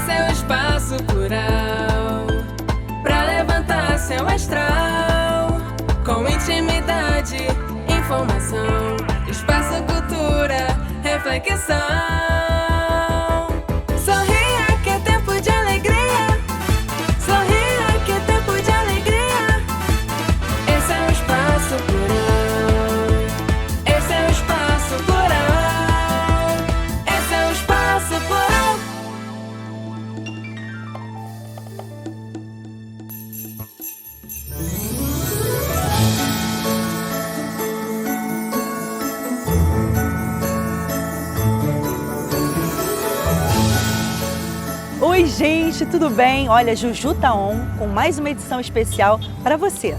Esse é o espaço plural pra levantar seu astral com intimidade, informação, espaço cultura, reflexão. Sorria que é tempo de alegria. Sorria que é tempo de alegria. Esse é o espaço plural. Esse é o espaço plural. Esse é o espaço plural. Oi, gente, tudo bem? Olha, Juju tá on com mais uma edição especial para você.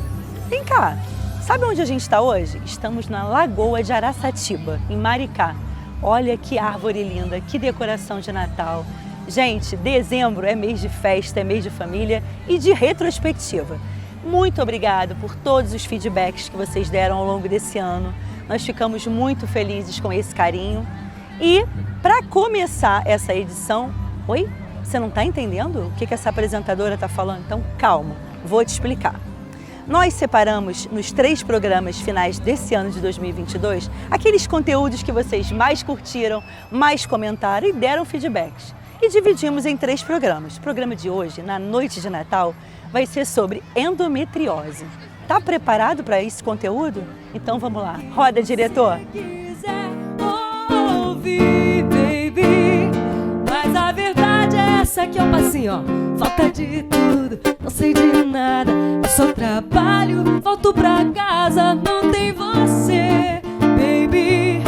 Vem cá, sabe onde a gente está hoje? Estamos na Lagoa de Araçatiba, em Maricá. Olha que árvore linda, que decoração de Natal. Gente, dezembro é mês de festa, é mês de família e de retrospectiva. Muito obrigado por todos os feedbacks que vocês deram ao longo desse ano. Nós ficamos muito felizes com esse carinho. E para começar essa edição... Oi? Você não está entendendo o que essa apresentadora está falando? Então, calma, vou te explicar. Nós separamos nos 3 programas finais desse ano de 2022 aqueles conteúdos que vocês mais curtiram, mais comentaram e deram feedbacks. E dividimos em 3 programas. O programa de hoje, na noite de Natal, vai ser sobre endometriose. Tá preparado para esse conteúdo? Então vamos lá. Roda, diretor! Mas a verdade é essa que eu passei, ó. Falta de tudo, não sei de nada. Eu só trabalho, volto pra casa, não tem você, baby.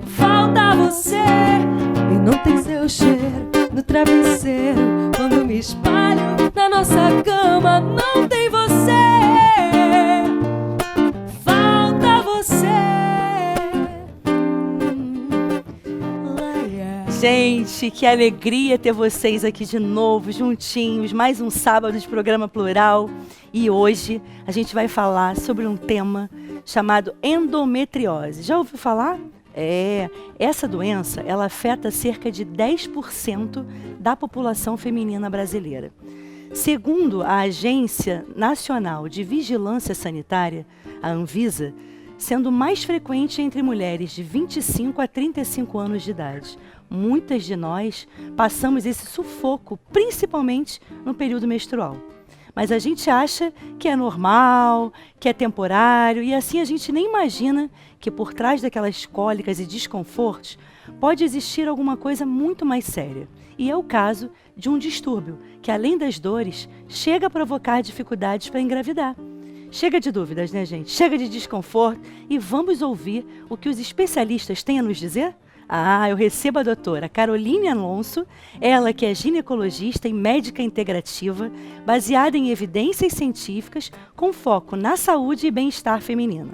Falta você e não tem seu cheiro no travesseiro. Quando me espalho na nossa cama, não tem você. Falta você. Gente, que alegria ter vocês aqui de novo, juntinhos, mais um sábado de programa Plural. E hoje a gente vai falar sobre um tema chamado endometriose. Já ouviu falar? Essa doença, ela afeta cerca de 10% da população feminina brasileira. Segundo a Agência Nacional de Vigilância Sanitária, a Anvisa, sendo mais frequente entre mulheres de 25 a 35 anos de idade. Muitas de nós passamos esse sufoco, principalmente no período menstrual. Mas a gente acha que é normal, que é temporário, e assim a gente nem imagina que por trás daquelas cólicas e desconfortos pode existir alguma coisa muito mais séria. E é o caso de um distúrbio que, além das dores, chega a provocar dificuldades para engravidar. Chega de dúvidas, né, gente? Chega de desconforto e vamos ouvir o que os especialistas têm a nos dizer? Eu recebo a doutora Caroline Alonso, ela que é ginecologista e médica integrativa, baseada em evidências científicas, com foco na saúde e bem-estar feminina.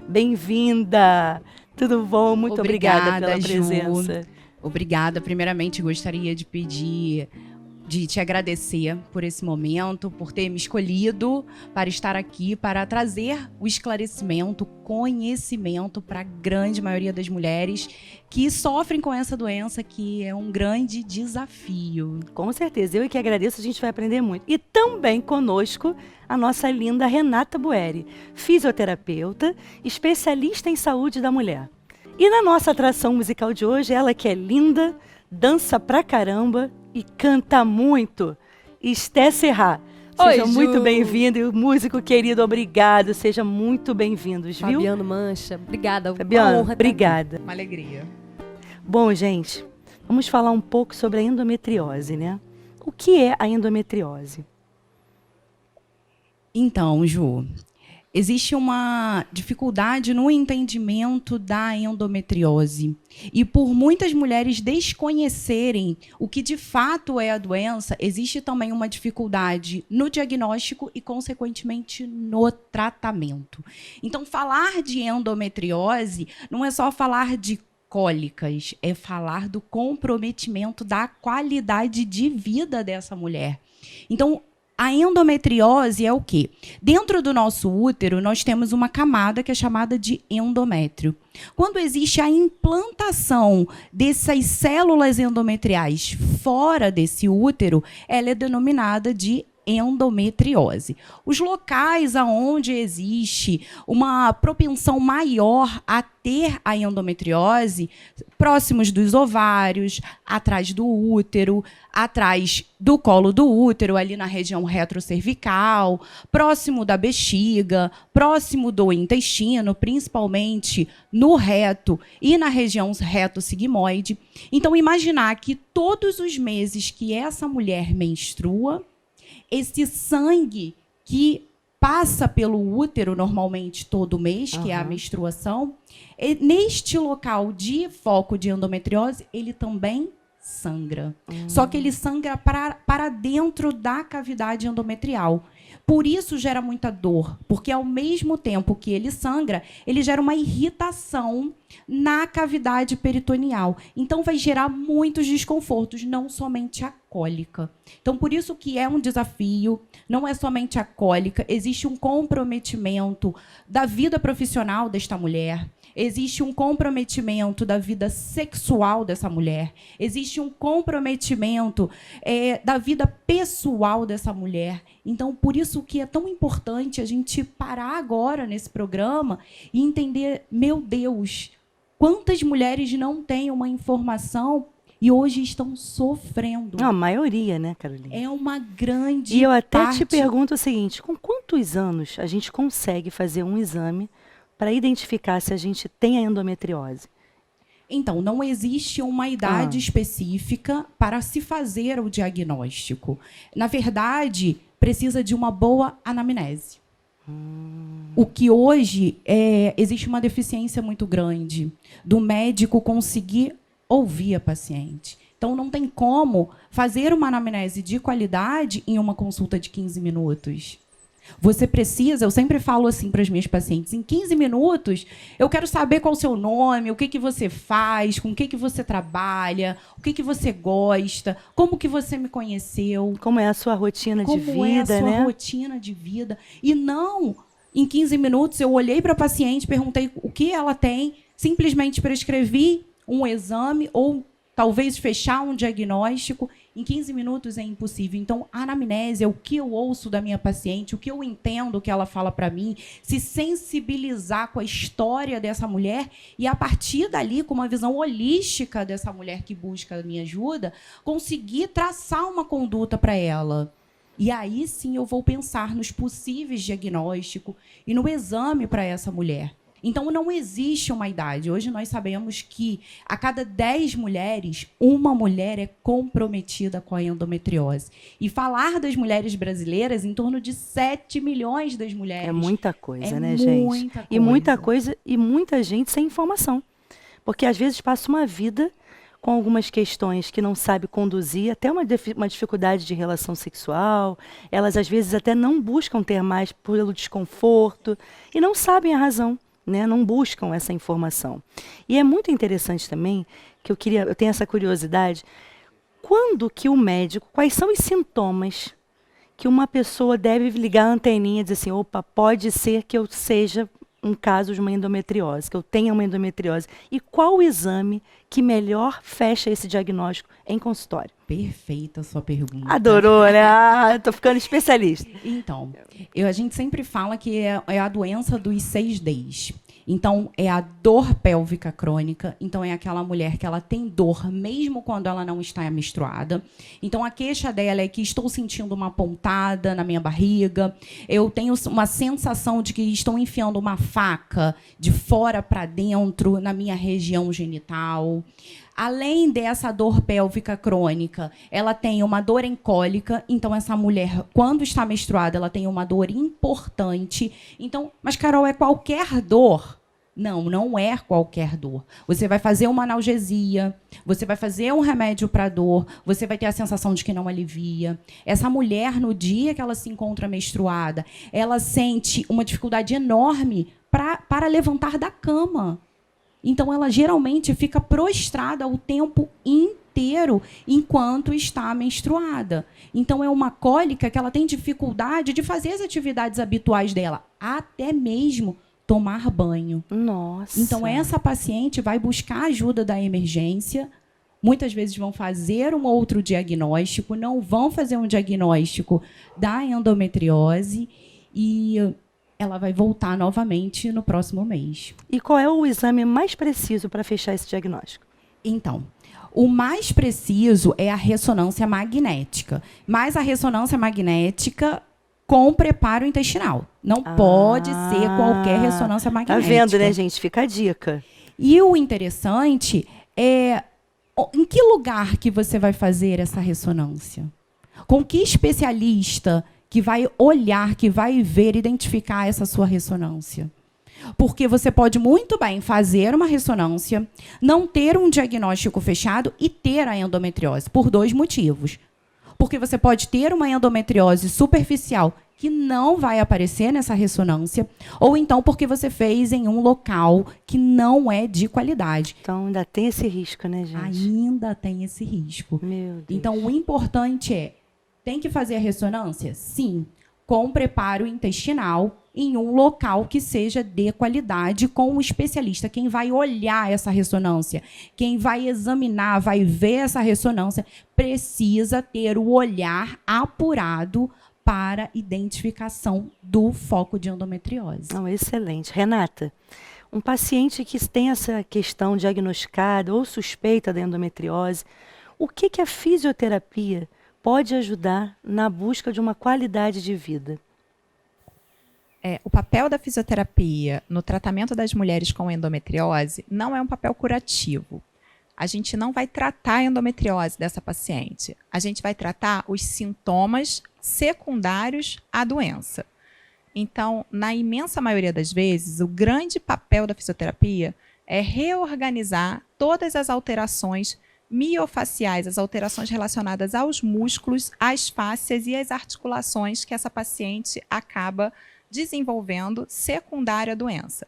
Bem-vinda! Tudo bom? Muito obrigada pela presença. Ju. Obrigada. Primeiramente, gostaria de te agradecer por esse momento, por ter me escolhido para estar aqui, para trazer o esclarecimento, o conhecimento para a grande maioria das mulheres que sofrem com essa doença, que é um grande desafio. Com certeza, eu que agradeço, a gente vai aprender muito. E também conosco a nossa linda Renata Bueri, fisioterapeuta, especialista em saúde da mulher. E na nossa atração musical de hoje, ela que é linda, dança pra caramba e canta muito, Esté Serra. Seja muito bem-vindo, e o músico querido, obrigado, seja muito bem-vindos, viu? Fabiano Mancha, obrigada. Fabiano, honra obrigada. Uma alegria. Bom, gente, vamos falar um pouco sobre a endometriose, né? O que é a endometriose? Então, Ju, existe uma dificuldade no entendimento da endometriose. E por muitas mulheres desconhecerem o que de fato é a doença, existe também uma dificuldade no diagnóstico e, consequentemente, no tratamento. Então, falar de endometriose não é só falar de cólicas, é falar do comprometimento da qualidade de vida dessa mulher. Então, A endometriose é o quê? Dentro do nosso útero, nós temos uma camada que é chamada de endométrio. Quando existe a implantação dessas células endometriais fora desse útero, ela é denominada de endometriose. Os locais aonde existe uma propensão maior a ter a endometriose, próximos dos ovários, atrás do útero, atrás do colo do útero, ali na região retrocervical, próximo da bexiga, próximo do intestino, principalmente no reto e na região reto-sigmoide. Então, imaginar que todos os meses que essa mulher menstrua, esse sangue que passa pelo útero normalmente todo mês, que é a menstruação, neste local de foco de endometriose, ele também sangra. Só que ele sangra para dentro da cavidade endometrial. Por isso gera muita dor, porque ao mesmo tempo que ele sangra, ele gera uma irritação na cavidade peritoneal. Então vai gerar muitos desconfortos, não somente a cólica. Então por isso que é um desafio, não é somente a cólica, existe um comprometimento da vida profissional desta mulher. Existe um comprometimento da vida sexual dessa mulher. Existe um comprometimento da vida pessoal dessa mulher. Então, por isso que é tão importante a gente parar agora nesse programa e entender, meu Deus, quantas mulheres não têm uma informação e hoje estão sofrendo. Não, a maioria, né, Carolina? É uma grande E eu até parte... te pergunto o seguinte, com quantos anos a gente consegue fazer um exame para identificar se a gente tem a endometriose? Então, não existe uma idade específica para se fazer o diagnóstico. Na verdade, precisa de uma boa anamnese. O que hoje existe uma deficiência muito grande do médico conseguir ouvir a paciente. Então, não tem como fazer uma anamnese de qualidade em uma consulta de 15 minutos. Você precisa, eu sempre falo assim para as minhas pacientes, em 15 minutos, eu quero saber qual é o seu nome, o que você faz, com o que você trabalha, o que você gosta, como que você me conheceu. Como é a sua rotina de vida, né? Como é a sua rotina de vida. E não, em 15 minutos, eu olhei para a paciente, perguntei o que ela tem, simplesmente prescrevi um exame ou talvez fechar um diagnóstico. Em 15 minutos é impossível. Então, a anamnese é o que eu ouço da minha paciente, o que eu entendo que ela fala para mim, se sensibilizar com a história dessa mulher e, a partir dali, com uma visão holística dessa mulher que busca a minha ajuda, conseguir traçar uma conduta para ela. E aí, sim, eu vou pensar nos possíveis diagnósticos e no exame para essa mulher. Então, não existe uma idade. Hoje nós sabemos que a cada 10 mulheres, uma mulher é comprometida com a endometriose. E falar das mulheres brasileiras, em torno de 7 milhões das mulheres. É muita coisa, né, muita gente? coisa. E muita coisa e muita gente sem informação. Porque, às vezes, passa uma vida com algumas questões que não sabe conduzir, até uma dificuldade de relação sexual. Elas, às vezes, até não buscam ter mais pelo desconforto e não sabem a razão. Né, não buscam essa informação. E é muito interessante também, que eu tenho essa curiosidade, quando que o médico, quais são os sintomas que uma pessoa deve ligar a anteninha e dizer assim, opa, pode ser que eu seja um caso de uma endometriose, que eu tenha uma endometriose. E qual o exame que melhor fecha esse diagnóstico em consultório? Perfeita a sua pergunta. Adorou, né? Tô ficando especialista. Então, a gente sempre fala que é a doença dos 6 Ds. Então, é a dor pélvica crônica. Então, é aquela mulher que ela tem dor mesmo quando ela não está menstruada. Então, a queixa dela é que estou sentindo uma pontada na minha barriga. Eu tenho uma sensação de que estão enfiando uma faca de fora para dentro na minha região genital. Além dessa dor pélvica crônica, ela tem uma dor em cólica. Então, essa mulher, quando está menstruada, ela tem uma dor importante. Então, mas, Carol, é qualquer dor? Não, não é qualquer dor. Você vai fazer uma analgesia, você vai fazer um remédio para dor, você vai ter a sensação de que não alivia. Essa mulher, no dia que ela se encontra menstruada, ela sente uma dificuldade enorme para levantar da cama. Então, ela geralmente fica prostrada o tempo inteiro. inteiro enquanto está menstruada. Então, é uma cólica que ela tem dificuldade de fazer as atividades habituais dela, até mesmo tomar banho. Nossa. Então, essa paciente vai buscar ajuda da emergência. Muitas vezes vão fazer um outro diagnóstico, não vão fazer um diagnóstico da endometriose e ela vai voltar novamente no próximo mês. E qual é o exame mais preciso para fechar esse diagnóstico? Então, o mais preciso é a ressonância magnética. Mas a ressonância magnética com preparo intestinal. Não pode ser qualquer ressonância magnética. Tá vendo, né, gente? Fica a dica. E o interessante é em que lugar que você vai fazer essa ressonância? Com que especialista que vai olhar, que vai ver, identificar essa sua ressonância? Porque você pode muito bem fazer uma ressonância, não ter um diagnóstico fechado e ter a endometriose, por 2 motivos. Porque você pode ter uma endometriose superficial que não vai aparecer nessa ressonância, ou então porque você fez em um local que não é de qualidade. Então, ainda tem esse risco, né, gente? Ainda tem esse risco. Meu Deus. Então, o importante tem que fazer a ressonância? Sim, com preparo intestinal, em um local que seja de qualidade, com um especialista. Quem vai olhar essa ressonância, quem vai examinar, vai ver essa ressonância, precisa ter o olhar apurado para identificação do foco de endometriose. Não, excelente. Renata, um paciente que tem essa questão diagnosticada ou suspeita da endometriose, o que a fisioterapia pode ajudar na busca de uma qualidade de vida? O papel da fisioterapia no tratamento das mulheres com endometriose não é um papel curativo. A gente não vai tratar a endometriose dessa paciente. A gente vai tratar os sintomas secundários à doença. Então, na imensa maioria das vezes, o grande papel da fisioterapia é reorganizar todas as alterações miofaciais, as alterações relacionadas aos músculos, às fáscias e às articulações que essa paciente acaba desenvolvendo secundária à doença.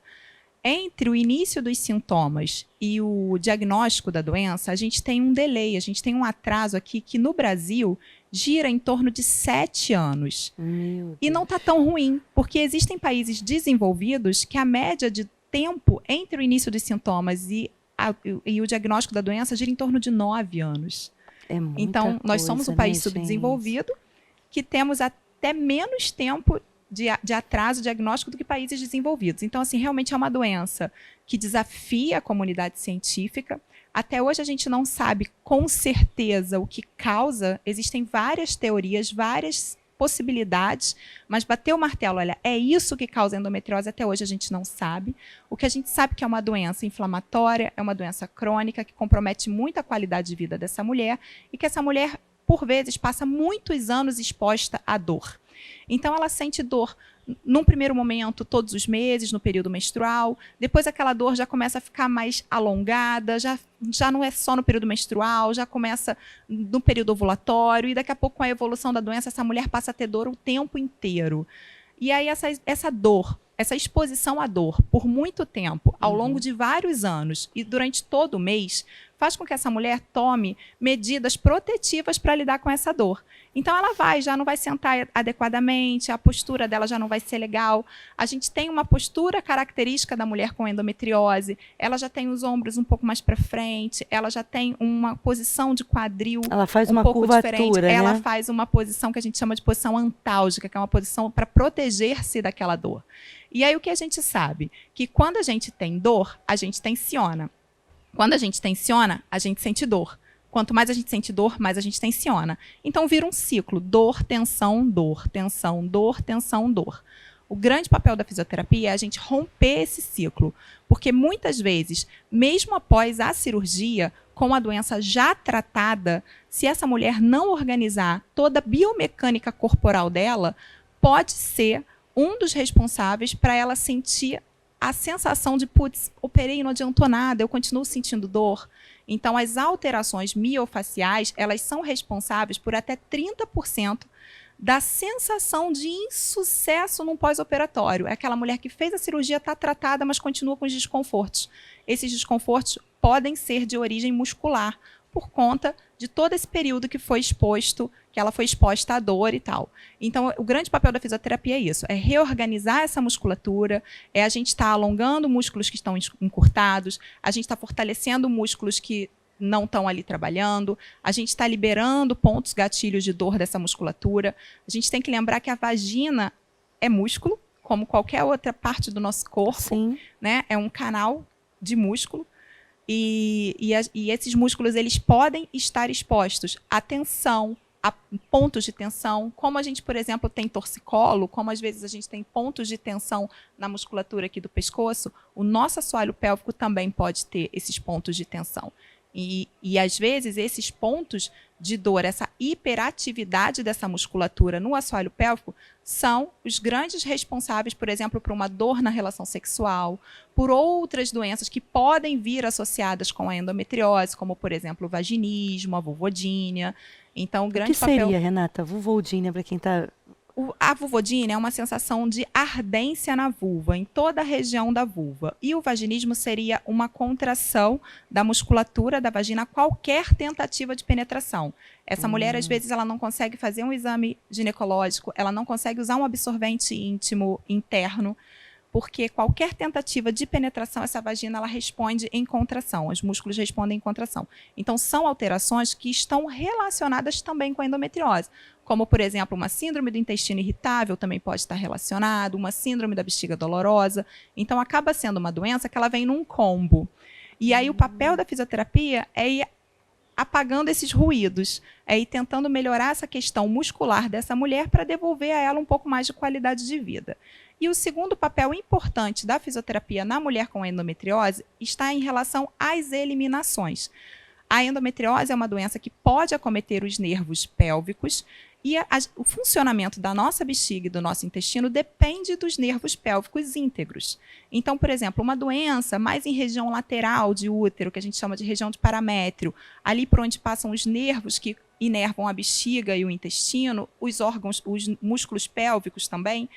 Entre o início dos sintomas e o diagnóstico da doença, a gente tem um delay, a gente tem um atraso aqui que no Brasil gira em torno de 7 anos. E não está tão ruim, porque existem países desenvolvidos que a média de tempo entre o início dos sintomas e o diagnóstico da doença gira em torno de 9 anos. É muita então, nós somos um país né, subdesenvolvido que temos até menos tempo de atraso diagnóstico do que países desenvolvidos. Então, assim, realmente é uma doença que desafia a comunidade científica. Até hoje a gente não sabe com certeza o que causa. Existem várias teorias, várias possibilidades, mas bater o martelo, olha, é isso que causa endometriose, até hoje a gente não sabe. O que a gente sabe que é uma doença inflamatória, é uma doença crônica que compromete muito a qualidade de vida dessa mulher e que essa mulher, por vezes, passa muitos anos exposta à dor. Então, ela sente dor num primeiro momento, todos os meses, no período menstrual. Depois, aquela dor já começa a ficar mais alongada, já não é só no período menstrual, já começa no período ovulatório. E daqui a pouco, com a evolução da doença, essa mulher passa a ter dor o tempo inteiro. E aí, essa dor, essa exposição à dor por muito tempo, ao longo de vários anos e durante todo o mês, faz com que essa mulher tome medidas protetivas para lidar com essa dor. Então, ela já não vai sentar adequadamente, a postura dela já não vai ser legal. A gente tem uma postura característica da mulher com endometriose, ela já tem os ombros um pouco mais para frente, ela já tem uma posição de quadril ela faz um uma pouco curvatura, diferente. né? Ela faz uma posição que a gente chama de posição antálgica, que é uma posição para proteger-se daquela dor. E aí, o que a gente sabe? Que quando a gente tem dor, a gente tensiona. Quando a gente tensiona, a gente sente dor. Quanto mais a gente sente dor, mais a gente tensiona. Então, vira um ciclo. Dor, tensão, dor. Tensão, dor, tensão, dor. O grande papel da fisioterapia é a gente romper esse ciclo. Porque, muitas vezes, mesmo após a cirurgia, com a doença já tratada, se essa mulher não organizar toda a biomecânica corporal dela, pode ser um dos responsáveis para ela sentir a sensação de, putz, operei e não adiantou nada, eu continuo sentindo dor. Então, as alterações miofaciais, elas são responsáveis por até 30% da sensação de insucesso num pós-operatório. É aquela mulher que fez a cirurgia, está tratada, mas continua com os desconfortos. Esses desconfortos podem ser de origem muscular, por conta de todo esse período que ela foi exposta à dor e tal. Então, o grande papel da fisioterapia é isso, é reorganizar essa musculatura, é a gente estar alongando músculos que estão encurtados, a gente está fortalecendo músculos que não estão ali trabalhando, a gente está liberando pontos gatilhos de dor dessa musculatura. A gente tem que lembrar que a vagina é músculo, como qualquer outra parte do nosso corpo, Sim. né? É um canal de músculo. E esses músculos eles podem estar expostos à tensão, a pontos de tensão, como a gente, por exemplo, tem torcicolo, como às vezes a gente tem pontos de tensão na musculatura aqui do pescoço, o nosso assoalho pélvico também pode ter esses pontos de tensão. E às vezes, esses pontos de dor, essa hiperatividade dessa musculatura no assoalho pélvico, são os grandes responsáveis, por exemplo, por uma dor na relação sexual, por outras doenças que podem vir associadas com a endometriose, como, por exemplo, o vaginismo, a vulvodínia. Então, o O grande que papel... seria, Renata, vulvodínia, para quem está... A vulvodínia é uma sensação de ardência na vulva, em toda a região da vulva. E o vaginismo seria uma contração da musculatura da vagina a qualquer tentativa de penetração. Essa mulher, às vezes, ela não consegue fazer um exame ginecológico, ela não consegue usar um absorvente íntimo interno, porque qualquer tentativa de penetração, essa vagina ela responde em contração, os músculos respondem em contração. Então, são alterações que estão relacionadas também com a endometriose, como, por exemplo, uma síndrome do intestino irritável também pode estar relacionado, uma síndrome da bexiga dolorosa. Então, acaba sendo uma doença que ela vem num combo. E aí, o papel da fisioterapia é ir apagando esses ruídos, é ir tentando melhorar essa questão muscular dessa mulher para devolver a ela um pouco mais de qualidade de vida. E o segundo papel importante da fisioterapia na mulher com endometriose está em relação às eliminações. A endometriose é uma doença que pode acometer os nervos pélvicos e o funcionamento da nossa bexiga e do nosso intestino depende dos nervos pélvicos íntegros. Então, por exemplo, uma doença mais em região lateral de útero, que a gente chama de região de paramétrio, ali por onde passam os nervos que inervam a bexiga e o intestino, os órgãos, os músculos pélvicos também,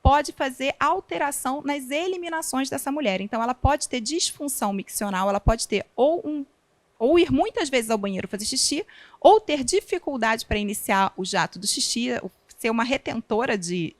pode fazer alteração nas eliminações dessa mulher. Então, ela pode ter disfunção miccional, ela pode ter ou ir muitas vezes ao banheiro fazer xixi, ou ter dificuldade para iniciar o jato do xixi, ser uma retentora de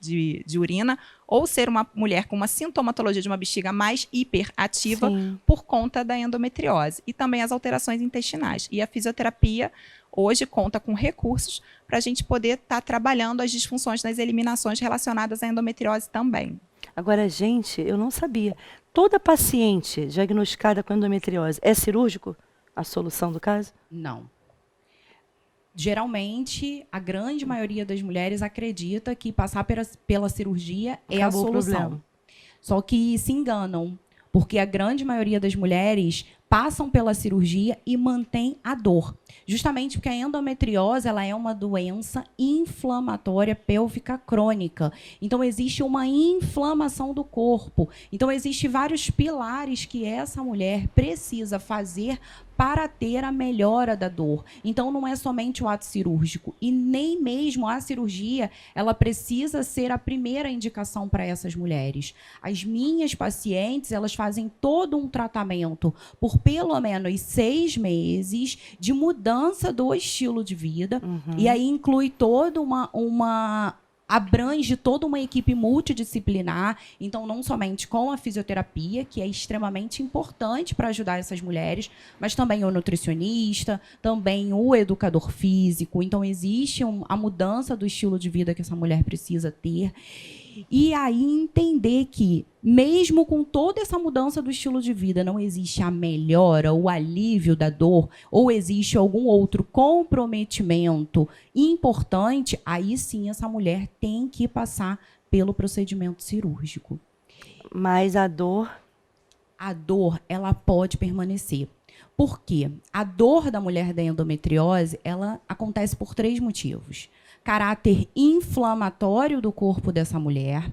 urina, ou ser uma mulher com uma sintomatologia de uma bexiga mais hiperativa por conta da endometriose. E também as alterações intestinais. E a fisioterapia hoje conta com recursos para a gente poder estar trabalhando as disfunções nas eliminações relacionadas à endometriose também. Agora, gente, eu não sabia. Toda paciente diagnosticada com endometriose é cirúrgico? A solução do caso? Não. Geralmente, a grande maioria das mulheres acredita que passar pela cirurgia é a Acabou o solução. problema. Só que se enganam, porque a grande maioria das mulheres passam pela cirurgia e mantém a dor. Justamente porque a endometriose ela é uma doença inflamatória pélvica crônica. Então, existe uma inflamação do corpo. Então, existem vários pilares que essa mulher precisa fazer para ter a melhora da dor. Então, não é somente o ato cirúrgico. E nem mesmo a cirurgia, ela precisa ser a primeira indicação para essas mulheres. As minhas pacientes, elas fazem todo um tratamento por pelo menos 6 meses de mudança do estilo de vida. E aí inclui toda abrange toda uma equipe multidisciplinar, então não somente com a fisioterapia, que é extremamente importante para ajudar essas mulheres, mas também o nutricionista, também o educador físico. Então existe a mudança do estilo de vida que essa mulher precisa ter. E aí entender que, mesmo com toda essa mudança do estilo de vida, não existe a melhora, o alívio da dor, ou existe algum outro comprometimento importante, aí sim essa mulher tem que passar pelo procedimento cirúrgico. Mas a dor... A dor, ela pode permanecer. Por quê? A dor da mulher da endometriose, ela acontece por 3 motivos. Caráter inflamatório do corpo dessa mulher,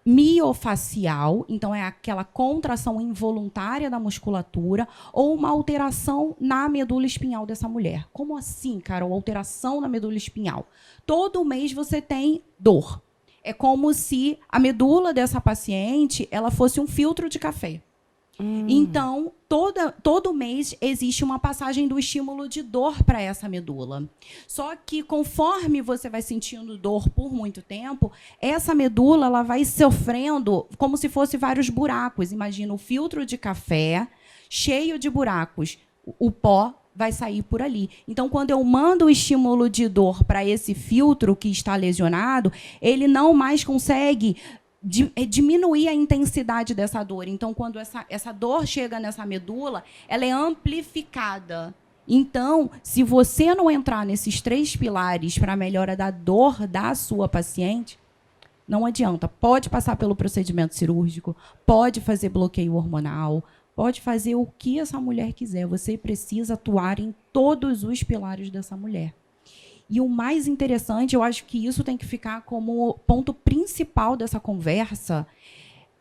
miofacial, então é aquela contração involuntária da musculatura, ou uma alteração na medula espinhal dessa mulher. Como assim, Carol? Alteração na medula espinhal. Todo mês você tem dor. É como se a medula dessa paciente ela fosse um filtro de café. Então, todo mês existe uma passagem do estímulo de dor para essa medula. Só que conforme você vai sentindo dor por muito tempo, essa medula ela vai sofrendo como se fosse vários buracos. Imagina o filtro de café cheio de buracos. O pó vai sair por ali. Então, quando eu mando o estímulo de dor para esse filtro que está lesionado, ele não mais consegue diminuir a intensidade dessa dor. Então, quando essa dor chega nessa medula, ela é amplificada. Então, se você não entrar nesses 3 pilares para a melhora da dor da sua paciente, não adianta. Pode passar pelo procedimento cirúrgico, pode fazer bloqueio hormonal, pode fazer o que essa mulher quiser. Você precisa atuar em todos os pilares dessa mulher. E o mais interessante, eu acho que isso tem que ficar como ponto principal dessa conversa,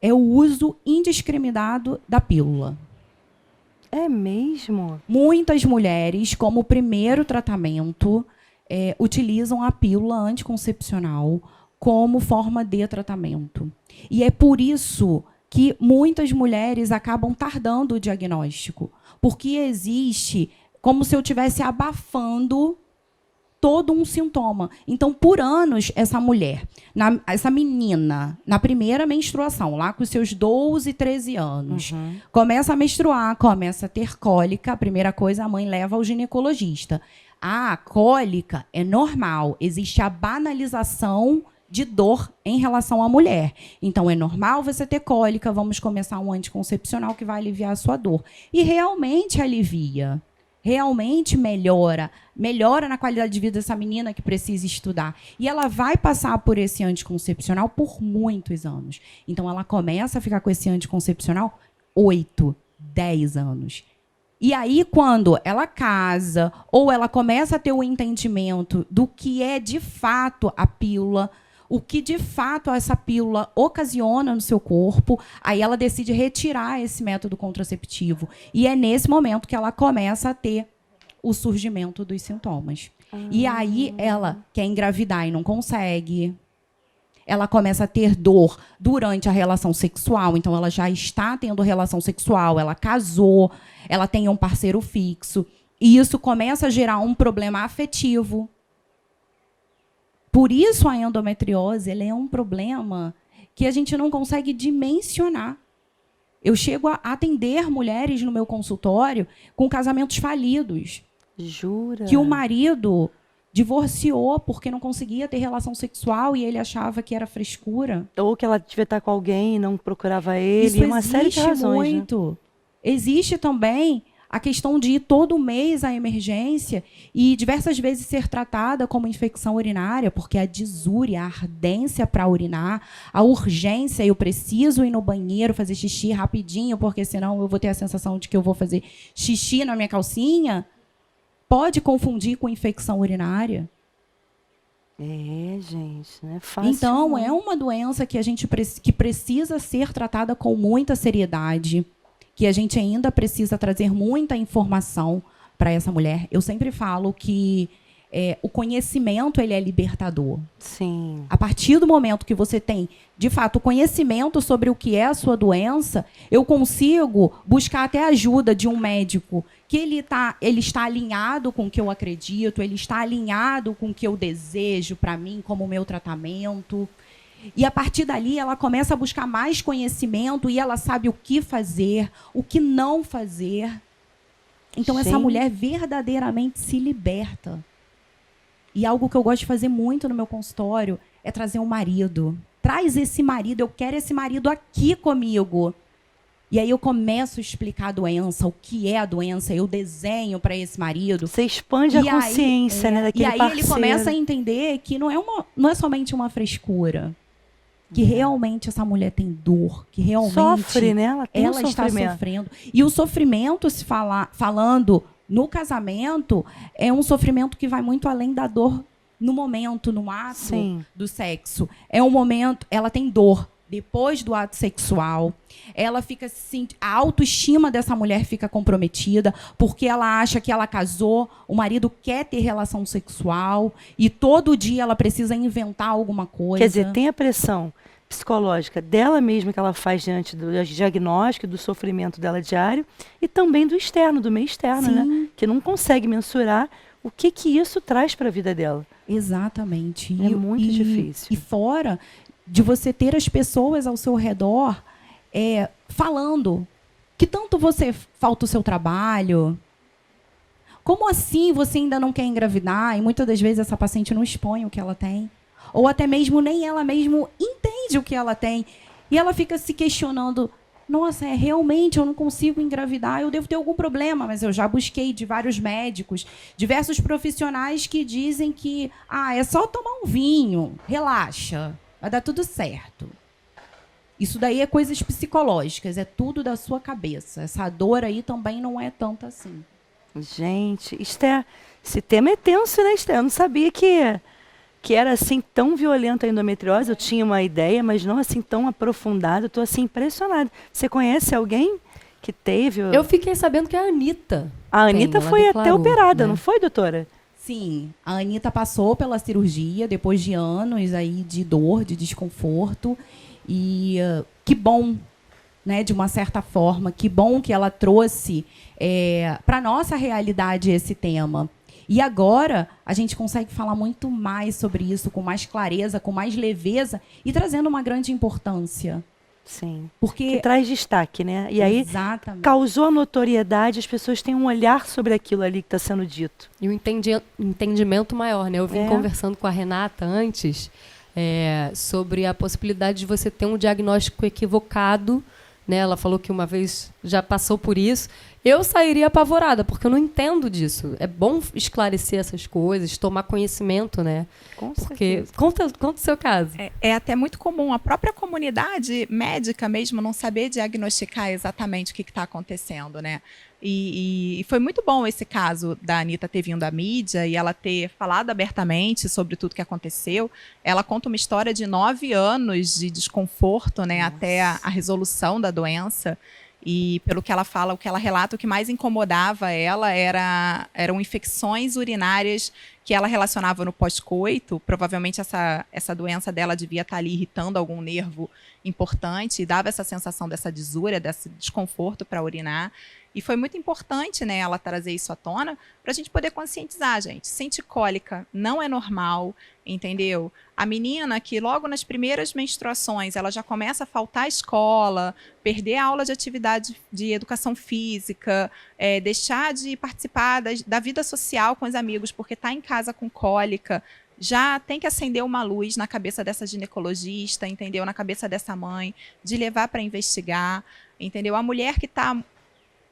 é o uso indiscriminado da pílula. É mesmo? Muitas mulheres, como primeiro tratamento, utilizam a pílula anticoncepcional como forma de tratamento. E é por isso que muitas mulheres acabam tardando o diagnóstico, porque existe como se eu estivesse abafando todo um sintoma. Então, por anos, essa mulher, essa menina, na primeira menstruação, lá com os seus 12, 13 anos, começa a menstruar, começa a ter cólica, a primeira coisa, a mãe leva ao ginecologista. A cólica é normal, existe a banalização de dor em relação à mulher. Então, é normal você ter cólica, vamos começar um anticoncepcional que vai aliviar a sua dor. E realmente alivia. Realmente melhora na qualidade de vida dessa menina que precisa estudar. E ela vai passar por esse anticoncepcional por muitos anos. Então, ela começa a ficar com esse anticoncepcional 8, 10 anos. E aí, quando ela casa, ou ela começa a ter o entendimento do que é, de fato, a pílula, o que, de fato, essa pílula ocasiona no seu corpo, aí ela decide retirar esse método contraceptivo. E é nesse momento que ela começa a ter o surgimento dos sintomas. E aí ela quer engravidar e não consegue. Ela começa a ter dor durante a relação sexual. Então, ela já está tendo relação sexual, ela casou, ela tem um parceiro fixo. E isso começa a gerar um problema afetivo. Por isso, a endometriose ela é um problema que a gente não consegue dimensionar. Eu chego a atender mulheres no meu consultório com casamentos falidos. Jura? Que o marido divorciou porque não conseguia ter relação sexual e ele achava que era frescura. Ou que ela devia estar com alguém e não procurava ele. Isso uma série de razões. Muito. Né? Existe também a questão de ir todo mês à emergência e diversas vezes ser tratada como infecção urinária, porque a disúria, a ardência para urinar, a urgência, eu preciso ir no banheiro fazer xixi rapidinho, porque senão eu vou ter a sensação de que eu vou fazer xixi na minha calcinha, pode confundir com infecção urinária. É, gente, não é fácil. Então, não. é uma doença que a gente que precisa ser tratada com muita seriedade, que a gente ainda precisa trazer muita informação para essa mulher. Eu sempre falo que o conhecimento ele é libertador. Sim. A partir do momento que você tem, de fato, o conhecimento sobre o que é a sua doença, eu consigo buscar até a ajuda de um médico que ele está alinhado com o que eu acredito, ele está alinhado com o que eu desejo para mim como meu tratamento. E, a partir dali, ela começa a buscar mais conhecimento e ela sabe o que fazer, o que não fazer. Então, essa mulher verdadeiramente se liberta. E algo que eu gosto de fazer muito no meu consultório é trazer um marido. Traz esse marido, eu quero esse marido aqui comigo. E aí eu começo a explicar a doença, o que é a doença, eu desenho para esse marido. Você expande a consciência, né, daquele parceiro. E aí ele começa a entender que não é somente uma frescura. Que realmente essa mulher tem dor, que realmente sofre, né? Ela está sofrendo. E o sofrimento, falando no casamento, é um sofrimento que vai muito além da dor no momento, no ato do sexo. É um momento, ela tem dor depois do ato sexual. Ela fica a autoestima dessa mulher fica comprometida porque ela acha que ela casou, o marido quer ter relação sexual e todo dia ela precisa inventar alguma coisa. Quer dizer, tem a pressão psicológica dela mesma que ela faz diante do diagnóstico, do sofrimento dela diário, e também do externo, do meio externo, né? Sim. Que não consegue mensurar o que isso traz para a vida dela. Exatamente. É muito difícil. E fora de você ter as pessoas ao seu redor falando que tanto você falta o seu trabalho. Como assim você ainda não quer engravidar? E muitas das vezes essa paciente não expõe o que ela tem. Ou até mesmo nem ela mesmo entende o que ela tem. E ela fica se questionando, nossa, realmente eu não consigo engravidar, eu devo ter algum problema, mas eu já busquei de vários médicos, diversos profissionais que dizem que é só tomar um vinho, relaxa, vai dar tudo certo. Isso daí é coisas psicológicas, é tudo da sua cabeça. Essa dor aí também não é tanto assim. Gente, Esther, esse tema é tenso, né, Esther? Eu não sabia que era assim tão violenta a endometriose. Eu tinha uma ideia, mas não assim tão aprofundada. Eu estou assim impressionada. Você conhece alguém que teve? Eu fiquei sabendo que é a Anitta. A Anitta ela foi até declarou, operada, né? não foi, doutora? Sim, a Anitta passou pela cirurgia depois de anos aí de dor, de desconforto. E que bom, né, de uma certa forma, que bom que ela trouxe para a nossa realidade esse tema. E agora a gente consegue falar muito mais sobre isso, com mais clareza, com mais leveza e trazendo uma grande importância. Sim. Porque Que traz destaque, né? E aí exatamente. causou a notoriedade, as pessoas têm um olhar sobre aquilo ali que está sendo dito. E um entendimento maior, né? Eu vim conversando com a Renata antes sobre a possibilidade de você ter um diagnóstico equivocado, né? Ela falou que uma vez já passou por isso. Eu sairia apavorada, porque eu não entendo disso. É bom esclarecer essas coisas, tomar conhecimento, né? Com Porque certeza. conta o seu caso. É até muito comum a própria comunidade médica mesmo não saber diagnosticar exatamente o que está acontecendo, né? E foi muito bom esse caso da Anitta ter vindo à mídia e ela ter falado abertamente sobre tudo que aconteceu. Ela conta uma história de 9 anos de desconforto, né, até a resolução da doença. E pelo que ela fala, o que ela relata, o que mais incomodava ela eram infecções urinárias que ela relacionava no pós-coito. Provavelmente essa doença dela devia estar ali irritando algum nervo importante e dava essa sensação dessa desúria, desse desconforto para urinar. E foi muito importante, né, ela trazer isso à tona para a gente poder conscientizar, gente. Sentir cólica não é normal, entendeu? A menina que logo nas primeiras menstruações ela já começa a faltar à escola, perder a aula de atividade de educação física, deixar de participar da vida social com os amigos porque está em casa com cólica, já tem que acender uma luz na cabeça dessa ginecologista, entendeu? Na cabeça dessa mãe, de levar para investigar, entendeu? A mulher que está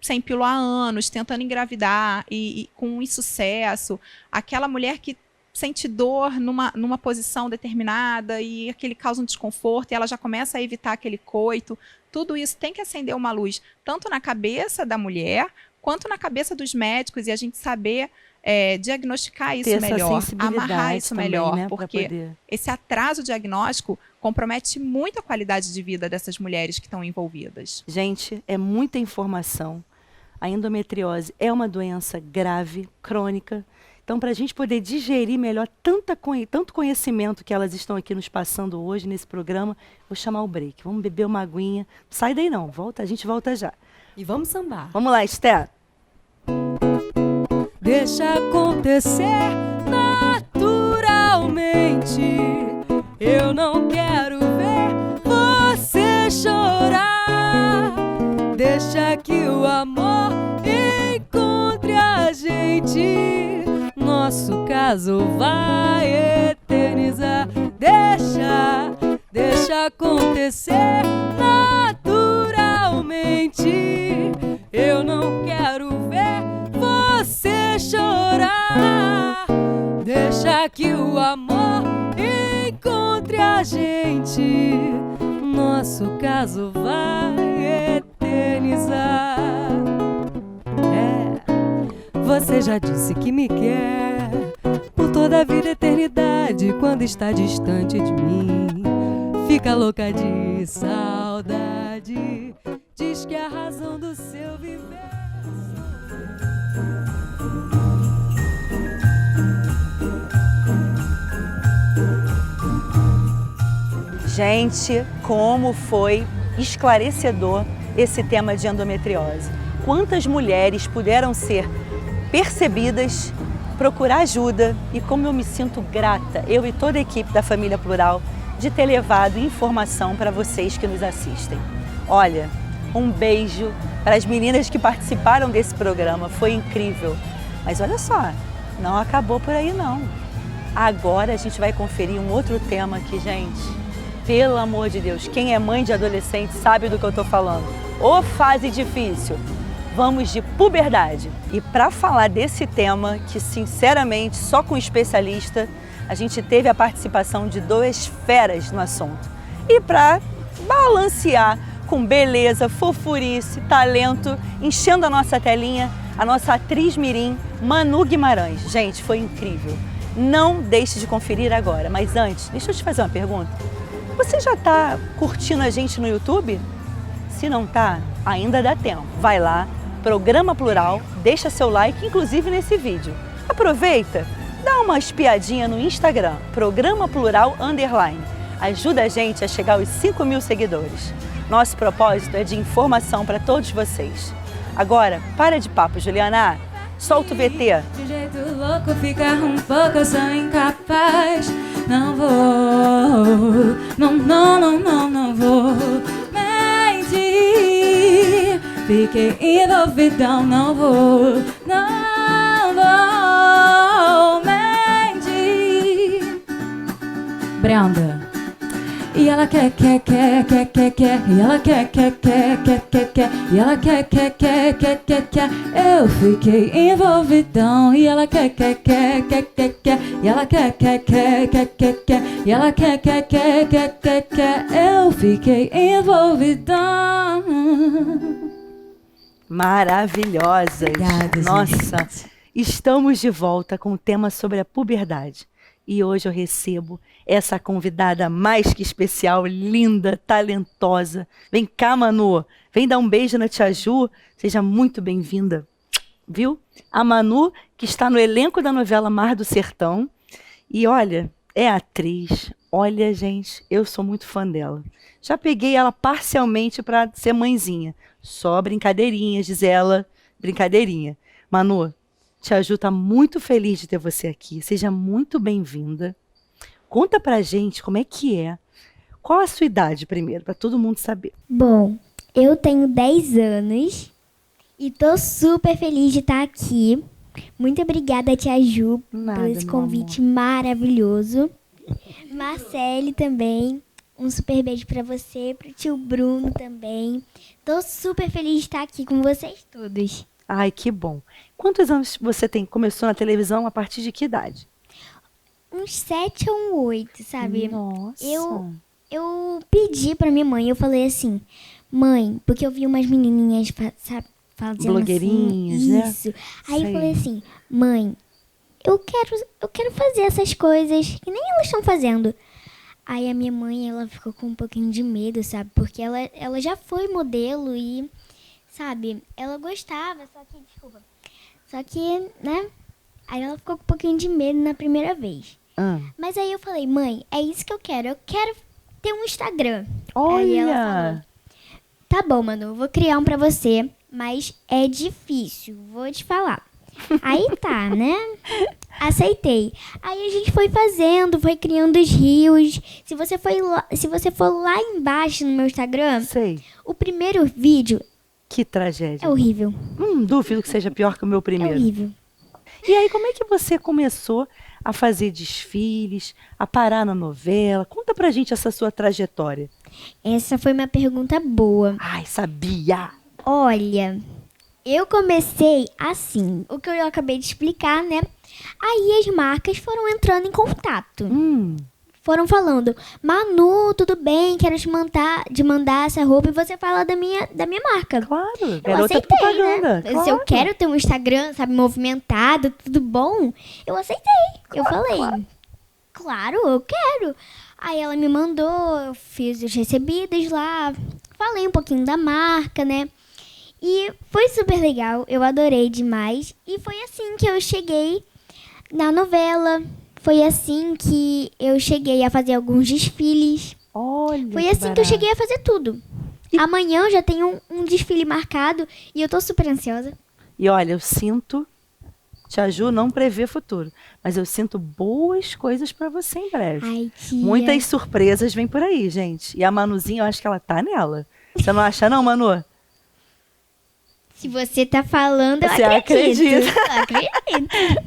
sem pílula há anos, tentando engravidar e com insucesso, aquela mulher que sente dor numa posição determinada e aquele causa um desconforto e ela já começa a evitar aquele coito, tudo isso tem que acender uma luz, tanto na cabeça da mulher, quanto na cabeça dos médicos, e a gente saber diagnosticar isso Ter essa melhor, sensibilidade amarrar isso também, melhor, né, pra porque poder- esse atraso diagnóstico compromete muito a qualidade de vida dessas mulheres que estão envolvidas. Gente, é muita informação. A endometriose é uma doença grave, crônica. Então, para a gente poder digerir melhor tanto conhecimento que elas estão aqui nos passando hoje nesse programa, vou chamar o break. Vamos beber uma aguinha. Não sai daí não, a gente volta já. E vamos sambar. Vamos lá, Esther. Deixa acontecer naturalmente. Eu não quero ver você chorar. Deixa que o amor encontre a gente. Nosso caso vai eternizar. Deixa acontecer naturalmente. Eu não quero ver você chorar. Deixa que o amor encontre a gente. Nosso caso vai eternizar. Você já disse que me quer por toda a vida e eternidade. Quando está distante de mim, fica louca de saudade. Diz que a razão do seu viver. Gente, como foi esclarecedor esse tema de endometriose. Quantas mulheres puderam ser percebidas, procurar ajuda e como eu me sinto grata, eu e toda a equipe da Família Plural, de ter levado informação para vocês que nos assistem. Olha, um beijo para as meninas que participaram desse programa, foi incrível. Mas olha só, não acabou por aí não. Agora a gente vai conferir um outro tema aqui, gente. Pelo amor de Deus, quem é mãe de adolescente sabe do que eu estou falando. Ô fase difícil! Vamos de puberdade. E para falar desse tema, que sinceramente só com especialista, a gente teve a participação de 2 feras no assunto. E para balancear com beleza, fofurice, talento, enchendo a nossa telinha, a nossa atriz mirim, Manu Guimarães. Gente, foi incrível. Não deixe de conferir agora. Mas antes, deixa eu te fazer uma pergunta. Você já está curtindo a gente no YouTube? Se não tá, ainda dá tempo. Vai lá, Programa Plural, deixa seu like, inclusive nesse vídeo. Aproveita, dá uma espiadinha no Instagram, Programa Plural _. Ajuda a gente a chegar aos 5.000 seguidores. Nosso propósito é de informação para todos vocês. Agora, para de papo, Juliana. Solta o VT. De jeito louco, ficar um pouco, eu sou incapaz. Não vou, não vou mentir. Fiquei envolvidão, não vou mentir. Brenda. E ela quer, e ela quer, e ela quer, eu fiquei envolvidão. E ela quer, e ela quer, e ela quer, eu fiquei envolvidão. Maravilhosas. Obrigada, Nossa, gente. estamos de volta com o tema sobre a puberdade. E hoje eu recebo essa convidada mais que especial, linda, talentosa. Vem cá, Manu. Vem dar um beijo na Tia Ju. Seja muito bem-vinda. Viu? A Manu, que está no elenco da novela Mar do Sertão. E olha, é atriz. Olha, gente, eu sou muito fã dela. Já peguei ela parcialmente para ser mãezinha. Só brincadeirinhas, diz ela. Brincadeirinha. Manu, Tia Ju tá muito feliz de ter você aqui. Seja muito bem-vinda. Conta pra gente como é que é. Qual a sua idade primeiro, pra todo mundo saber. Bom, eu tenho 10 anos e tô super feliz de estar aqui. Muito obrigada, Tia Ju, Nada, por esse meu convite maravilhoso. Marcele também, um super beijo pra você, pro tio Bruno também. Tô super feliz de estar aqui com vocês todos. Ai, que bom. Quantos anos você tem? Começou na televisão a partir de que idade? Uns 7 ou 8, sabe? Nossa. Eu pedi pra minha mãe, eu falei assim, mãe, porque eu vi umas menininhas, sabe, fazendo Blogueirinhas, assim, né? isso. Aí Sei. eu falei assim, mãe, eu quero fazer essas coisas que nem elas estão fazendo. Aí a minha mãe, ela ficou com um pouquinho de medo, sabe? Porque ela já foi modelo e, sabe, ela gostava, só que, né? Aí ela ficou com um pouquinho de medo na primeira vez. Mas aí eu falei, mãe, é isso que eu quero ter um Instagram. Aí ela falou, Olha! tá bom, Manu, eu vou criar um pra você, mas é difícil, vou te falar. Aí tá, né? Aceitei. Aí a gente foi fazendo, foi criando os rios. Se você for lá embaixo no meu Instagram, Sei. o primeiro vídeo Que tragédia. é horrível. Duvido que seja pior que o meu É primeiro. horrível. E aí, como é que você começou a fazer desfiles, a parar na novela? Conta pra gente essa sua trajetória. Essa foi uma pergunta boa. Ai, sabia! Olha, eu comecei assim, o que eu acabei de explicar, né? Aí as marcas foram entrando em contato. Foram falando, Manu, tudo bem, quero te mandar essa roupa e você fala da minha marca. Claro, Eu garota aceitei, propaganda. né? Claro. Se eu quero ter um Instagram, sabe, movimentado, tudo bom, eu aceitei. Eu falei, claro, eu quero. Aí ela me mandou, eu fiz os recebidos lá, falei um pouquinho da marca, né? E foi super legal, eu adorei demais. E foi assim que eu cheguei na novela. Foi assim que eu cheguei a fazer alguns desfiles. Olha, Foi assim que eu cheguei a fazer tudo. Amanhã eu já tenho um desfile marcado e eu tô super ansiosa. E olha, eu sinto, Tia Ju não prevê futuro, mas eu sinto boas coisas para você em breve. Ai, tia. Muitas surpresas vêm por aí, gente. E a Manuzinha, eu acho que ela tá nela. Você não acha não, Manu? Se você tá falando, eu Você acredito. acredita?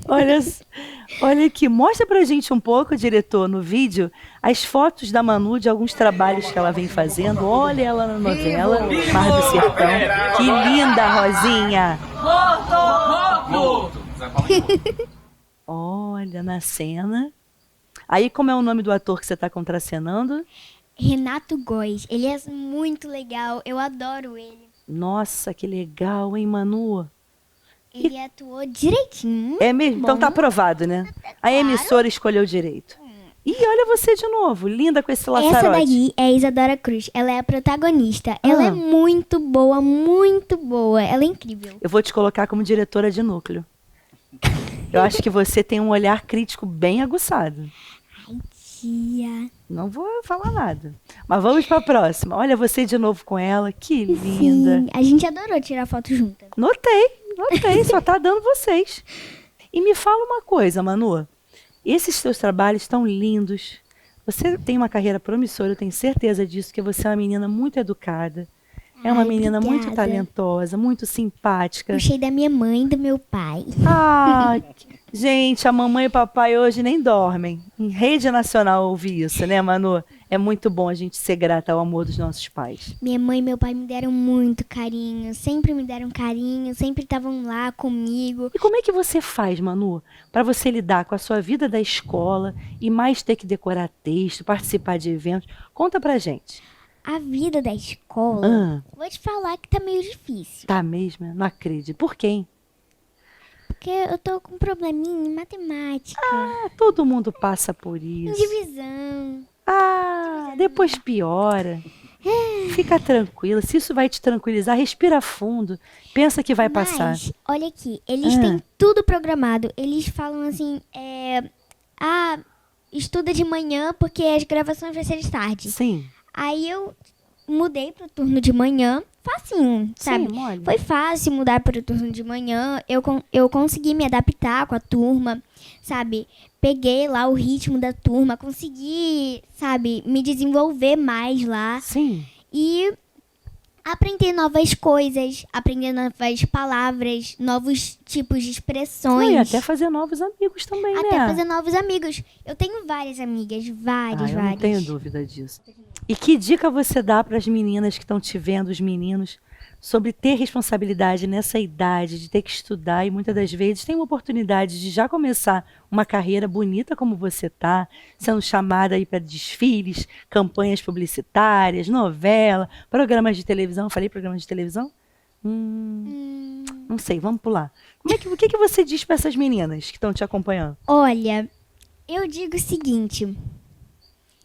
Eu acredito. Olha aqui, mostra pra gente um pouco, diretor, no vídeo, as fotos da Manu de alguns trabalhos que ela vem fazendo. Olha ela na novela Mar do Sertão. Que linda, Rosinha! Olha, na cena. Aí, como é o nome do ator que você está contracenando? Renato Góes, ele é muito legal, eu adoro ele. Nossa, que legal, hein, Manu? Ele atuou direitinho. É mesmo? Então bom. tá aprovado, né? A emissora escolheu direito. E olha você de novo, linda com esse laçarote. Essa daí é a Isadora Cruz, ela é a protagonista. Ela é muito boa, ela é incrível. Eu vou te colocar como diretora de núcleo. Eu acho que você tem um olhar crítico bem aguçado. Tia. Não vou falar nada. Mas vamos para a próxima. Olha você de novo com ela. Que linda. Sim, a gente adorou tirar foto junta. Notei. Só tá dando vocês. E me fala uma coisa, Manu. Esses seus trabalhos estão lindos. Você tem uma carreira promissora, eu tenho certeza disso, que você é uma menina muito educada. É uma Ai, menina muito obrigada. talentosa, muito simpática. Puxei da minha mãe e do meu pai. Ah, gente, a mamãe e o papai hoje nem dormem. Em rede nacional ouvir isso, né, Manu? É muito bom a gente ser grata ao amor dos nossos pais. Minha mãe e meu pai me deram muito carinho, sempre me deram carinho, sempre estavam lá comigo. E como é que você faz, Manu, para você lidar com a sua vida da escola e mais ter que decorar texto, participar de eventos? Conta pra gente. A vida da escola, Ah, vou te falar que tá meio difícil. tá mesmo? Não acredito. Por quem? Porque eu tô com um probleminha em matemática, Ah, todo mundo passa por em isso. divisão. Ah, depois piora. Fica tranquila. Se isso vai te tranquilizar, respira fundo. Pensa que vai passar. Mas, olha aqui, eles têm tudo programado. Eles falam assim, estuda de manhã porque as gravações vão ser de tarde. Sim. Aí eu mudei pro turno de manhã, facinho, sabe? Sim, mole. Foi fácil mudar pro turno de manhã, eu consegui me adaptar com a turma, sabe? Peguei lá o ritmo da turma, consegui, sabe, me desenvolver mais lá Sim. e aprender novas coisas, aprender novas palavras, novos tipos de expressões. E até fazer novos amigos também, Até né? fazer novos amigos. Eu tenho várias amigas, várias. Eu não tenho dúvida disso. E que dica você dá para as meninas que estão te vendo, os meninos, sobre ter responsabilidade nessa idade, de ter que estudar e muitas das vezes tem uma oportunidade de já começar uma carreira bonita como você tá, sendo chamada aí para desfiles, campanhas publicitárias, novela, programas de televisão. Falei programas de televisão? Não sei, vamos pular. O que você diz para essas meninas que estão te acompanhando? Olha, eu digo o seguinte.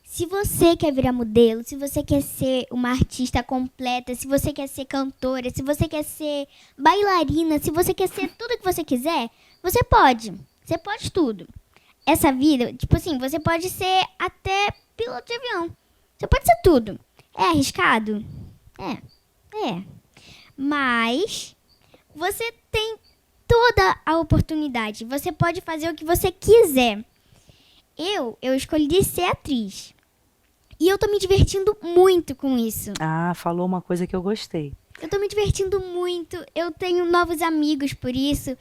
Se você quer virar modelo, se você quer ser uma artista completa, se você quer ser cantora, se você quer ser bailarina, se você quer ser tudo que você quiser, você pode. Você pode tudo. Essa vida, tipo assim, você pode ser até piloto de avião. Você pode ser tudo. É arriscado? É. Mas você tem toda a oportunidade. Você pode fazer o que você quiser. Eu escolhi ser atriz. E eu tô me divertindo muito com isso. Ah, falou uma coisa que eu gostei. Eu tô me divertindo muito. Eu tenho novos amigos por isso.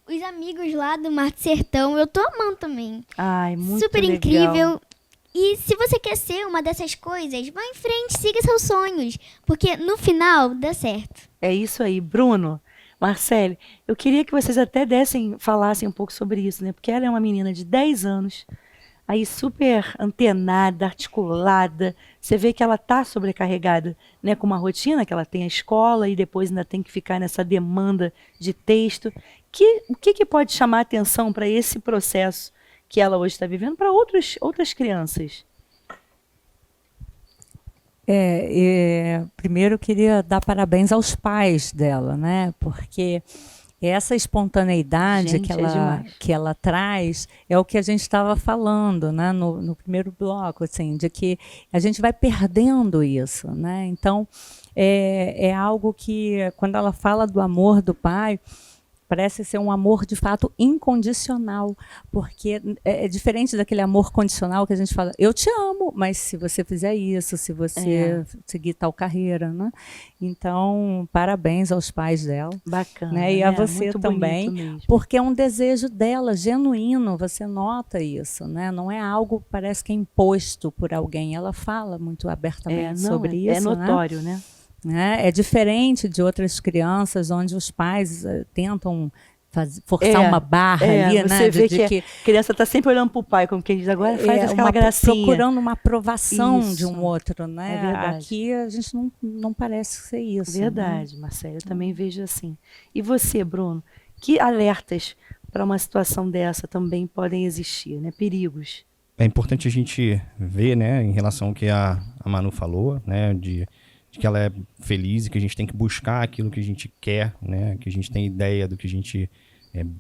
Os amigos lá do Mar do Sertão, eu tô amando também. Ai, muito Super legal. incrível. E se você quer ser uma dessas coisas, vá em frente, siga seus sonhos. Porque no final, dá certo. É isso aí. Bruno, Marcele, eu queria que vocês até falassem um pouco sobre isso, né? Porque ela é uma menina de 10 anos, aí super antenada, articulada. Você vê que ela tá sobrecarregada, né? Com uma rotina que ela tem a escola e depois ainda tem que ficar nessa demanda de texto. O que pode chamar a atenção para esse processo que ela hoje está vivendo para outras crianças? Primeiro eu queria dar parabéns aos pais dela, né? Porque Essa espontaneidade Gente, é demais. que ela traz é o que a gente estava falando, né, no primeiro bloco, assim, de que a gente vai perdendo isso, né? Então, é algo que, quando ela fala do amor do pai, parece ser um amor, de fato, incondicional, porque é diferente daquele amor condicional que a gente fala, eu te amo, mas se você fizer isso, se você seguir tal carreira, né? Então, parabéns aos pais dela. Bacana. Né? E a né? você Muito também, bonito mesmo. porque é um desejo dela, genuíno, você nota isso, né? Não é algo, parece que é imposto por alguém, ela fala muito abertamente sobre isso. É notório, né? É diferente de outras crianças onde os pais tentam forçar uma barra ali, você né? vê que a criança está sempre olhando para o pai, como quem diz, agora faz aquela gracinha. Procurando uma aprovação Isso. de um outro, né? É verdade. Aqui a gente não parece ser isso. Verdade, Marcelo, eu também vejo assim. E você, Bruno, que alertas para uma situação dessa também podem existir, né? Perigos. É importante a gente ver, né, em relação ao que a Manu falou, né, de que ela é feliz e que a gente tem que buscar aquilo que a gente quer, né, que a gente tem ideia do que a gente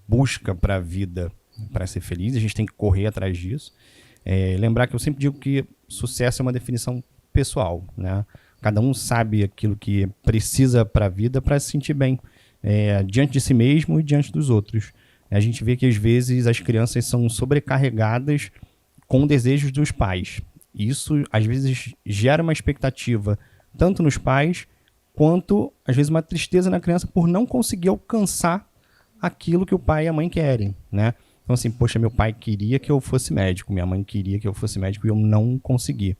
busca para a vida, para ser feliz, a gente tem que correr atrás disso. Lembrar que eu sempre digo que sucesso é uma definição pessoal, né? Cada um sabe aquilo que precisa para a vida para se sentir bem, diante de si mesmo e diante dos outros. A gente vê que às vezes as crianças são sobrecarregadas com desejos dos pais. E isso às vezes gera uma expectativa tanto nos pais, quanto, às vezes, uma tristeza na criança por não conseguir alcançar aquilo que o pai e a mãe querem, né? Então, assim, poxa, meu pai queria que eu fosse médico, minha mãe queria que eu fosse médico e eu não consegui.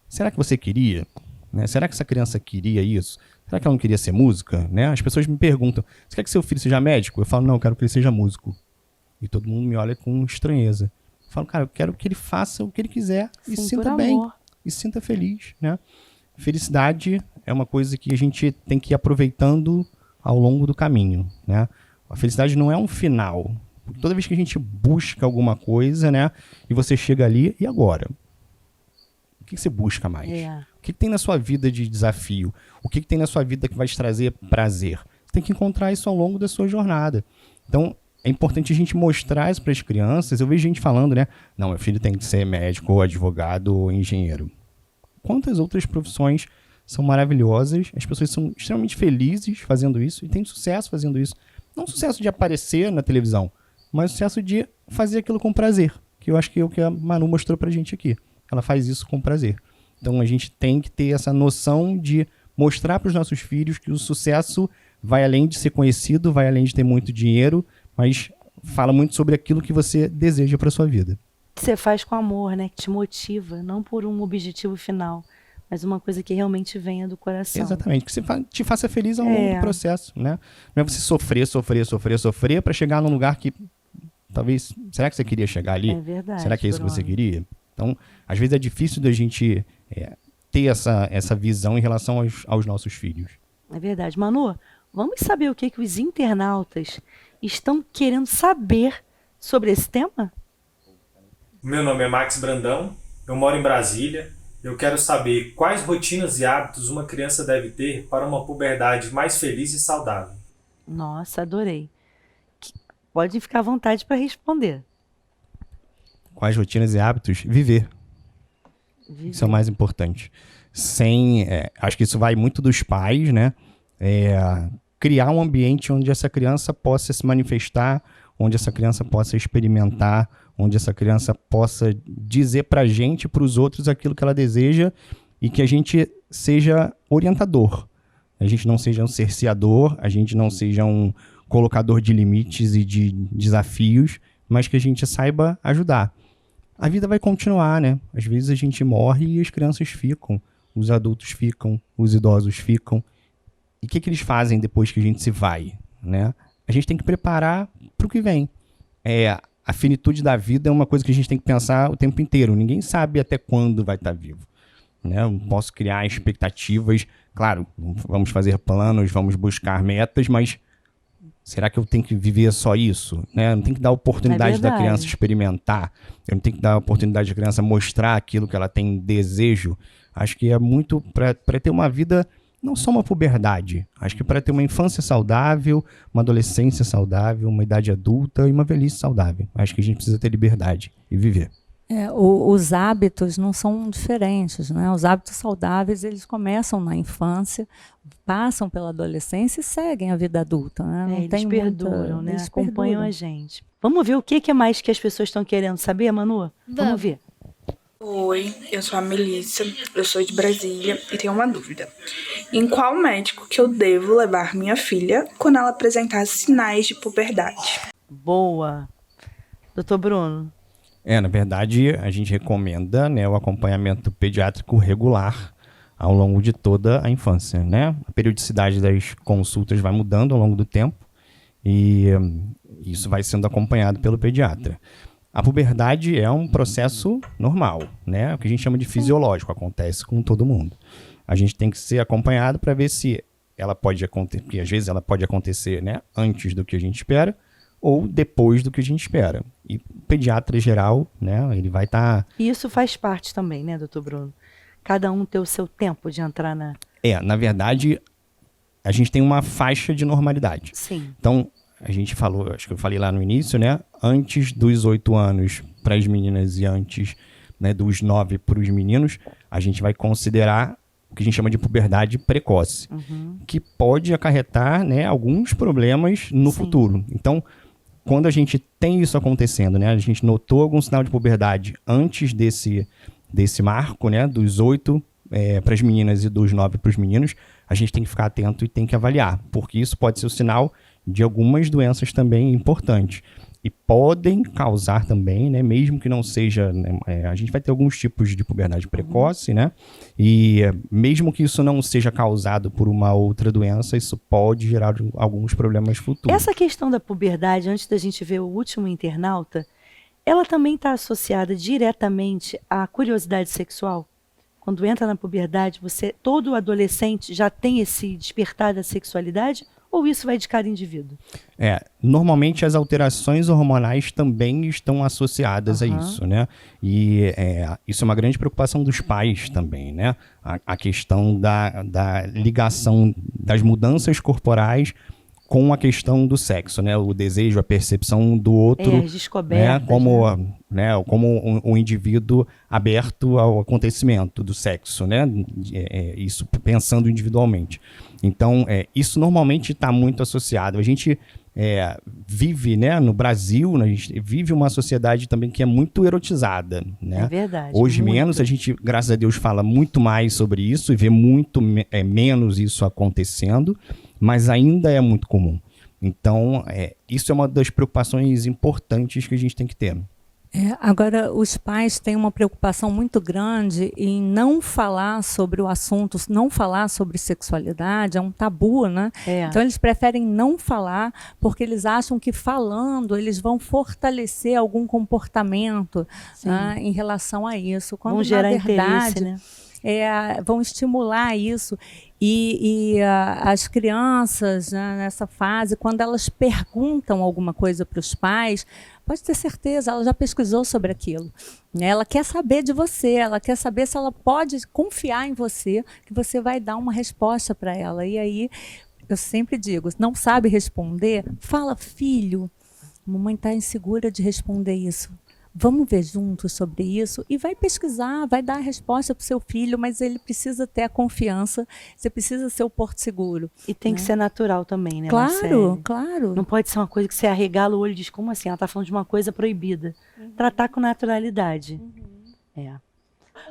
Será que você queria? Né? Será que essa criança queria isso? Será que ela não queria ser música? Né? As pessoas me perguntam, você quer que seu filho seja médico? Eu falo, não, eu quero que ele seja músico. E todo mundo me olha com estranheza. Eu falo, cara, eu quero que ele faça o que ele quiser e se sinta bem, e se sinta feliz, né? Felicidade é uma coisa que a gente tem que ir aproveitando ao longo do caminho, né? A felicidade não é um final. Toda vez que a gente busca alguma coisa, né? E você chega ali, e agora? O que você busca mais? O que tem na sua vida de desafio? O que tem na sua vida que vai te trazer prazer? Você tem que encontrar isso ao longo da sua jornada. Então, é importante a gente mostrar isso para as crianças. Eu vejo gente falando, né? Não, meu filho tem que ser médico, ou advogado, ou engenheiro. Quantas outras profissões são maravilhosas, as pessoas são extremamente felizes fazendo isso e têm sucesso fazendo isso. Não sucesso de aparecer na televisão, mas sucesso de fazer aquilo com prazer, que eu acho que é o que a Manu mostrou pra gente aqui. Ela faz isso com prazer. Então a gente tem que ter essa noção de mostrar para os nossos filhos que o sucesso vai além de ser conhecido, vai além de ter muito dinheiro, mas fala muito sobre aquilo que você deseja para sua vida. Você faz com amor, né? Que te motiva, não por um objetivo final, mas uma coisa que realmente venha do coração. Exatamente, que você te faça feliz ao longo do processo, né? Não é você sofrer para chegar num lugar que talvez... Será que você queria chegar ali? É verdade. Será que é isso que você queria? Então, às vezes é difícil da gente ter essa visão em relação aos nossos filhos. É verdade. Manu, vamos saber o que os internautas estão querendo saber sobre esse tema? Meu nome é Max Brandão, eu moro em Brasília. Eu quero saber quais rotinas e hábitos uma criança deve ter para uma puberdade mais feliz e saudável. Nossa, adorei. Pode ficar à vontade para responder. Quais rotinas e hábitos? Viver. Isso é o mais importante. Acho que isso vai muito dos pais, né? Criar um ambiente onde essa criança possa se manifestar, onde essa criança possa experimentar, onde essa criança possa dizer pra gente, pros outros, aquilo que ela deseja e que a gente seja orientador. A gente não seja um cerceador, a gente não seja um colocador de limites e de desafios, mas que a gente saiba ajudar. A vida vai continuar, né? Às vezes a gente morre e as crianças ficam, os adultos ficam, os idosos ficam. E o que eles fazem depois que a gente se vai, né? A gente tem que preparar para o que vem. A finitude da vida é uma coisa que a gente tem que pensar o tempo inteiro. Ninguém sabe até quando vai estar vivo, né? Eu posso criar expectativas. Claro, vamos fazer planos, vamos buscar metas, mas será que eu tenho que viver só isso? Né? Eu não tenho que dar a oportunidade da criança experimentar. Eu não tenho que dar a oportunidade da criança mostrar aquilo que ela tem desejo. Acho que é muito para ter uma vida não só uma puberdade. Acho que para ter uma infância saudável, uma adolescência saudável, uma idade adulta e uma velhice saudável. Acho que a gente precisa ter liberdade e viver. Os hábitos não são diferentes, né? Os hábitos saudáveis, eles começam na infância, passam pela adolescência e seguem a vida adulta, né? Não Eles tem perduram, né? eles Acompanham perduram. a gente. Vamos ver o que é mais que as pessoas estão querendo saber, Manu? Vamos ver. Oi, eu sou a Melissa, eu sou de Brasília e tenho uma dúvida. Em qual médico que eu devo levar minha filha quando ela apresentar sinais de puberdade? Boa. Doutor Bruno. Na verdade, a gente recomenda, né, o acompanhamento pediátrico regular ao longo de toda a infância, né? A periodicidade das consultas vai mudando ao longo do tempo e isso vai sendo acompanhado pelo pediatra. A puberdade é um processo normal, né? O que a gente chama de fisiológico, acontece com todo mundo. A gente tem que ser acompanhado para ver se ela pode acontecer, porque às vezes ela pode acontecer, né, antes do que a gente espera ou depois do que a gente espera. E o pediatra geral, né, ele vai estar... E isso faz parte também, né, doutor Bruno? Cada um ter o seu tempo de entrar na... Na verdade, a gente tem uma faixa de normalidade. Sim. Então, a gente falou, acho que eu falei lá no início, né, antes dos 8 anos para as meninas e antes, né, dos 9 para os meninos, a gente vai considerar o que a gente chama de puberdade precoce, que pode acarretar, né, alguns problemas no futuro. Então, quando a gente tem isso acontecendo, né, a gente notou algum sinal de puberdade antes desse marco, né, dos 8 para as meninas e dos 9 para os meninos, a gente tem que ficar atento e tem que avaliar, porque isso pode ser o sinal de algumas doenças também importantes. E podem causar também, né, mesmo que não seja... né, a gente vai ter alguns tipos de puberdade precoce, né? E mesmo que isso não seja causado por uma outra doença, isso pode gerar alguns problemas futuros. Essa questão da puberdade, antes da gente ver o último internauta, ela também está associada diretamente à curiosidade sexual? Quando entra na puberdade, todo adolescente já tem esse despertar da sexualidade? Ou isso vai de cada indivíduo? Normalmente as alterações hormonais também estão associadas a isso, né? E isso é uma grande preocupação dos pais também, né? A questão da ligação das mudanças corporais com a questão do sexo, né? O desejo, a percepção do outro, as descobertas, né? Como um indivíduo aberto ao acontecimento do sexo, né? Isso pensando individualmente. Então, isso normalmente está muito associado. A gente vive, né, no Brasil, a gente vive uma sociedade também que é muito erotizada, né? É verdade. Hoje muito. menos, a gente, graças a Deus, fala muito mais sobre isso e vê muito menos isso acontecendo, mas ainda é muito comum. Então, isso é uma das preocupações importantes que a gente tem que ter. Agora, os pais têm uma preocupação muito grande em não falar sobre o assunto, não falar sobre sexualidade, é um tabu, né? Então, eles preferem não falar porque eles acham que falando eles vão fortalecer algum comportamento, né, em relação a isso. Quando, vão gerar na verdade, interesse, né? Vão estimular isso. E as crianças, né, nessa fase, quando elas perguntam alguma coisa para os pais, pode ter certeza, ela já pesquisou sobre aquilo. Né? Ela quer saber de você, ela quer saber se ela pode confiar em você, que você vai dar uma resposta para ela. E aí, eu sempre digo, não sabe responder? Fala, filho, mamãe está insegura de responder isso. Vamos ver juntos sobre isso e vai pesquisar, vai dar a resposta para o seu filho, mas ele precisa ter a confiança, você precisa ser o porto seguro. E tem que ser natural também, né? Claro, claro. Não pode ser uma coisa que você arregala o olho e diz, como assim? Ela está falando de uma coisa proibida. Tratar com naturalidade.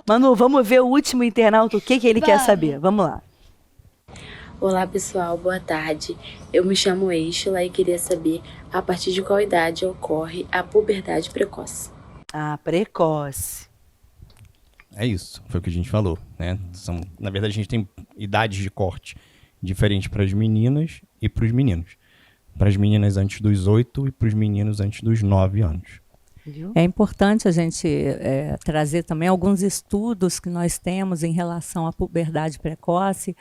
Manu, vamos ver o último internauta, o que ele quer saber. Vamos lá. Olá pessoal, boa tarde. Eu me chamo Eixla e queria saber a partir de qual idade ocorre a puberdade precoce. Precoce. É isso, foi o que a gente falou, né? Na verdade, a gente tem idades de corte diferentes para as meninas e para os meninos. Para as meninas antes dos 8 e para os meninos antes dos 9 anos. É importante a gente trazer também alguns estudos que nós temos em relação à puberdade precoce,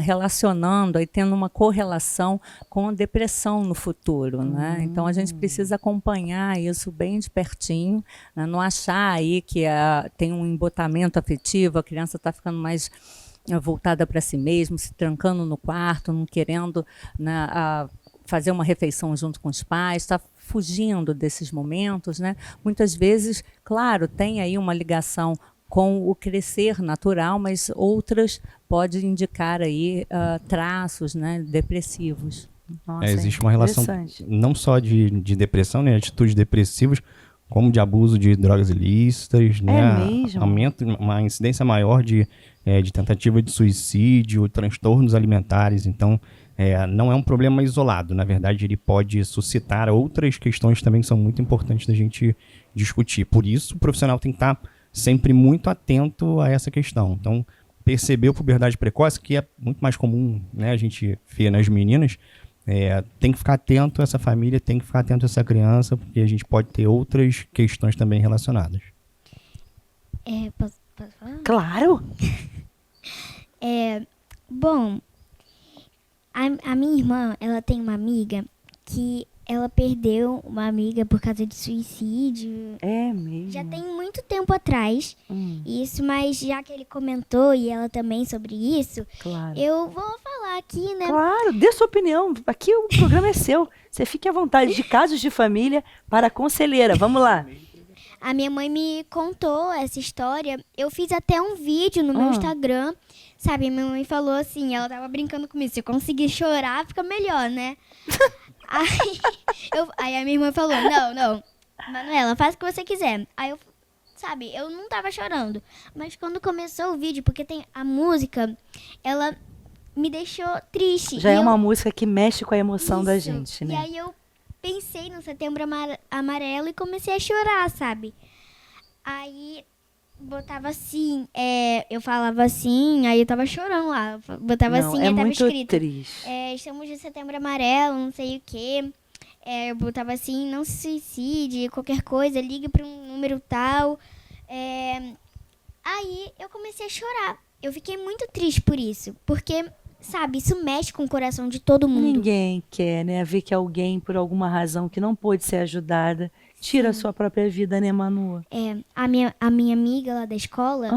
relacionando, aí tendo uma correlação com a depressão no futuro, né? Então a gente precisa acompanhar isso bem de pertinho, né? Não achar aí que tem um embotamento afetivo, a criança está ficando mais voltada para si mesmo, se trancando no quarto, não querendo, né, fazer uma refeição junto com os pais, está fugindo desses momentos, né? Muitas vezes, claro, tem aí uma ligação com o crescer natural, mas outras podem indicar aí traços, né, depressivos. Nossa, existe uma relação interessante. não só de depressão, né, atitudes depressivas, como de abuso de drogas ilícitas, né, mesmo? aumento, uma incidência maior de tentativa de suicídio, transtornos alimentares. Então, não é um problema isolado. Na verdade, ele pode suscitar outras questões também que são muito importantes da gente discutir. Por isso, o profissional tem que estar sempre muito atento a essa questão. Então, perceber puberdade precoce, que é muito mais comum, né, a gente ver nas meninas, tem que ficar atento a essa família, tem que ficar atento a essa criança, porque a gente pode ter outras questões também relacionadas. Posso falar? Claro! Bom, a minha irmã, ela tem uma amiga que ela perdeu uma amiga por causa de suicídio. É mesmo? Já tem muito tempo atrás isso, mas já que ele comentou e ela também sobre isso, Claro. eu vou falar aqui, né? Claro, dê sua opinião. Aqui o programa é seu. Você fique à vontade. De casos de família para a conselheira. Vamos lá. A minha mãe me contou essa história. Eu fiz até um vídeo no meu Instagram. Sabe, minha mãe falou assim, ela tava brincando comigo. Se eu conseguir chorar, fica melhor, né? Aí a minha irmã falou, não, Manuela, faz o que você quiser. Aí eu não tava chorando. Mas quando começou o vídeo, porque tem a música, ela me deixou triste. Já é uma música que mexe com a emoção da Isso. gente, E né? aí eu pensei no Setembro Amarelo e comecei a chorar, sabe? Aí botava assim, eu falava assim, aí eu tava chorando lá. Botava Não, assim, é aí tava muito escrito. triste. Estamos de Setembro Amarelo, não sei o quê. Eu botava assim, não se suicide, qualquer coisa, ligue para um número tal. Aí eu comecei a chorar. Eu fiquei muito triste por isso, porque, sabe, isso mexe com o coração de todo mundo. Ninguém quer, né? Ver que alguém, por alguma razão que não pôde ser ajudada, tira a sua própria vida, né, Manu? A minha amiga lá da escola,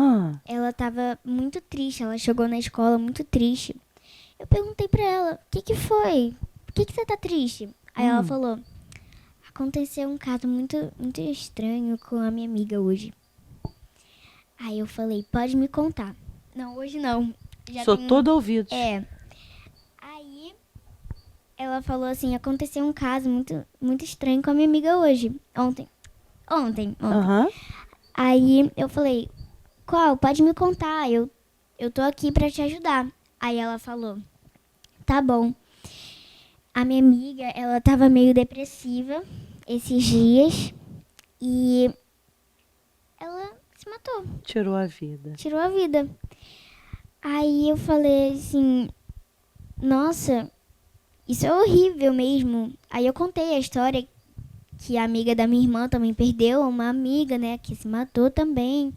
ela tava muito triste. Ela chegou na escola muito triste. Eu perguntei pra ela, o que foi? Por que você tá triste? Aí ela falou, aconteceu um caso muito, muito estranho com a minha amiga hoje. Aí eu falei, pode me contar. Não, hoje não. Sou todo ouvido. Aí ela falou assim, aconteceu um caso muito, muito estranho com a minha amiga hoje. Ontem. Aí eu falei, qual? Pode me contar, eu tô aqui pra te ajudar. Aí ela falou, tá bom. A minha amiga, ela tava meio depressiva esses dias e ela se matou. Tirou a vida. Tirou a vida. Aí eu falei assim, nossa, isso é horrível mesmo. Aí eu contei a história que a amiga da minha irmã também perdeu uma amiga, né, que se matou também.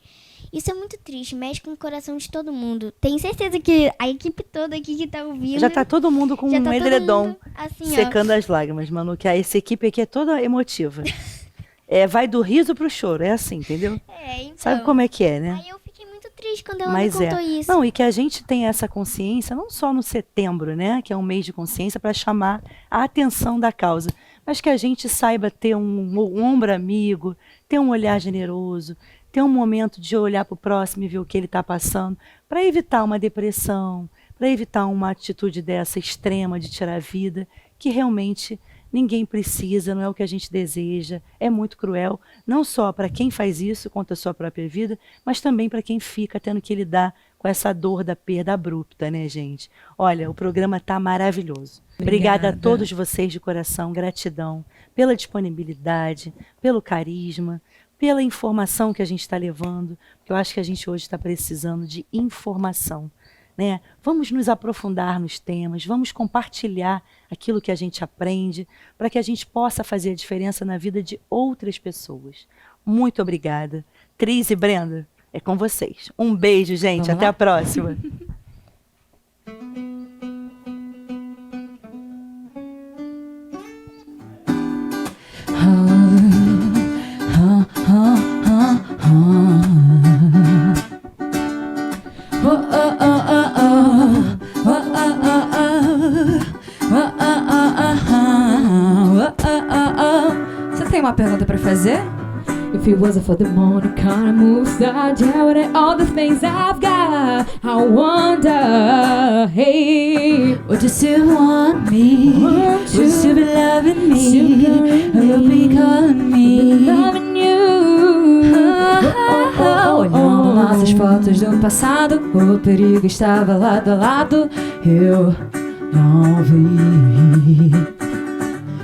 Isso é muito triste, mexe com o coração de todo mundo. Tenho certeza que a equipe toda aqui que tá ouvindo... Já tá todo mundo com já tá um todo edredom mundo, assim, secando as lágrimas, Manu, que essa equipe aqui é toda emotiva. Vai do riso pro choro, é assim, entendeu? então. Sabe como é que é, né? Aí eu fiquei muito triste quando ela Mas me contou isso. Não, e que a gente tenha essa consciência, não só no setembro, né, que é um mês de consciência para chamar a atenção da causa, mas que a gente saiba ter um ombro amigo, ter um olhar generoso, ter um momento de olhar para o próximo e ver o que ele está passando, para evitar uma depressão, para evitar uma atitude dessa extrema de tirar a vida, que realmente ninguém precisa, não é o que a gente deseja, é muito cruel, não só para quem faz isso contra a sua própria vida, mas também para quem fica tendo que lidar com essa dor da perda abrupta, né, gente? Olha, o programa está maravilhoso. Obrigada a todos vocês de coração, gratidão pela disponibilidade, pelo carisma, pela informação que a gente está levando, porque eu acho que a gente hoje está precisando de informação, né? Vamos nos aprofundar nos temas, vamos compartilhar aquilo que a gente aprende, para que a gente possa fazer a diferença na vida de outras pessoas. Muito obrigada. Tris e Brenda, é com vocês. Um beijo, gente. Até a próxima. Oh, oh, oh, oh. it wasn't for the morning kind of moves I down and all the things I've got, I wonder, hey, would you still want me? Would you still be loving me? Or you'll be calling me? Loving you. Olhando nossas fotos do passado, o perigo estava lado a lado. Eu não vi.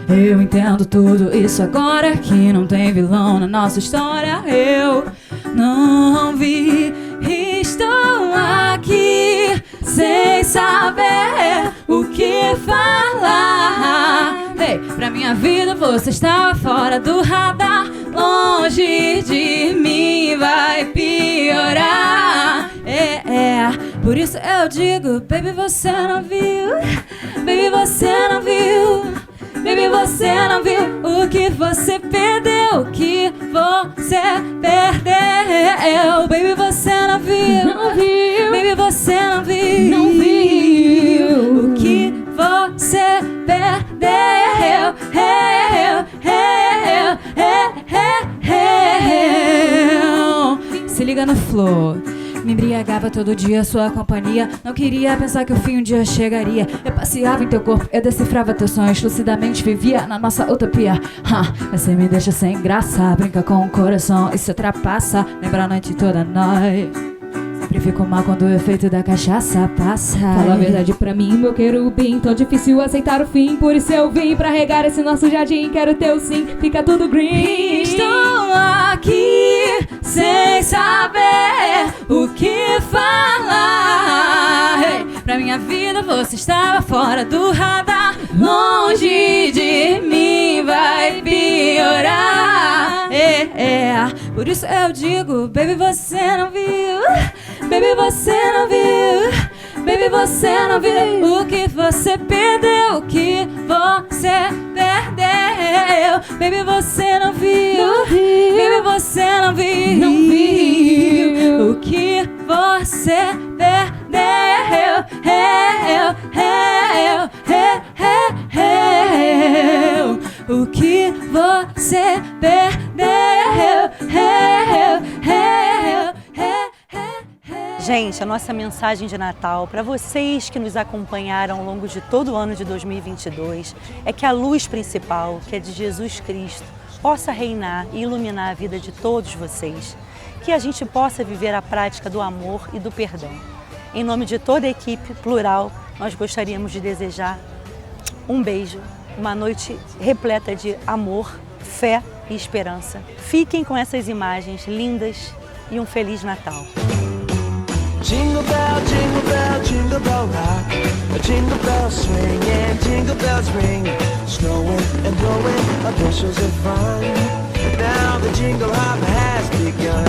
Eu entendo tudo isso agora, que não tem vilão na nossa história. Eu não vi. Estou aqui sem saber o que falar. Ei, pra minha vida você estava fora do radar. Longe de mim vai piorar. Por isso eu digo, baby, você não viu. Baby, você não viu. Baby, você não viu o que você perdeu, o que você perdeu. Baby, você não viu, não viu. Baby, você não viu, não viu o que você perdeu. Se liga no flow. Me embriagava todo dia a sua companhia. Não queria pensar que o fim um dia chegaria. Eu passeava em teu corpo, eu decifrava teus sonhos. Lucidamente vivia na nossa utopia. Você me deixa sem graça, brinca com o coração e se ultrapassa. Lembra a noite toda nós. Sempre fico mal quando o efeito da cachaça passa. Fala a verdade pra mim, meu querubim. Tão difícil aceitar o fim, por isso eu vim pra regar esse nosso jardim. Quero teu sim, fica tudo green. Estou aqui sem saber o que falar. Hey, pra minha vida você estava fora do radar. Longe de mim vai piorar. Por isso eu digo, baby, você não viu. Baby, você não viu. Baby, você não viu o que você perdeu, o que você perdeu. Baby, você não viu, não viu. Baby, você não viu, não viu o que você perdeu. O que você perdeu. Gente, a nossa mensagem de Natal para vocês que nos acompanharam ao longo de todo o ano de 2022 é que a luz principal, que é de Jesus Cristo, possa reinar e iluminar a vida de todos vocês. Que a gente possa viver a prática do amor e do perdão. Em nome de toda a equipe Plural, nós gostaríamos de desejar um beijo, uma noite repleta de amor, fé e esperança. Fiquem com essas imagens lindas e um Feliz Natal. Jingle bell, jingle bell rock. A jingle bell swing and jingle bells ring. Snowing and blowing bushels of fun. Now the jingle hop has begun.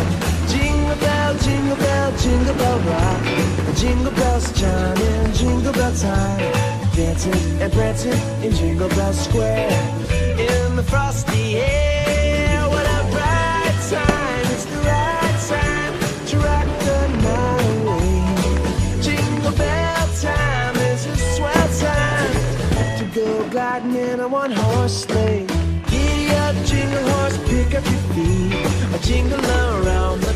Jingle bell, jingle bell, jingle bell rock. The jingle bells chime in jingle bell time. Dancing and prancing in Jingle Bell Square. In the frosty air, what a bright time. It's the right time to rock the night away. Jingle bell time is a swell time to go gliding in a one-horse sleigh. Giddy up, jingle horse, pick up your feet. A jingle around the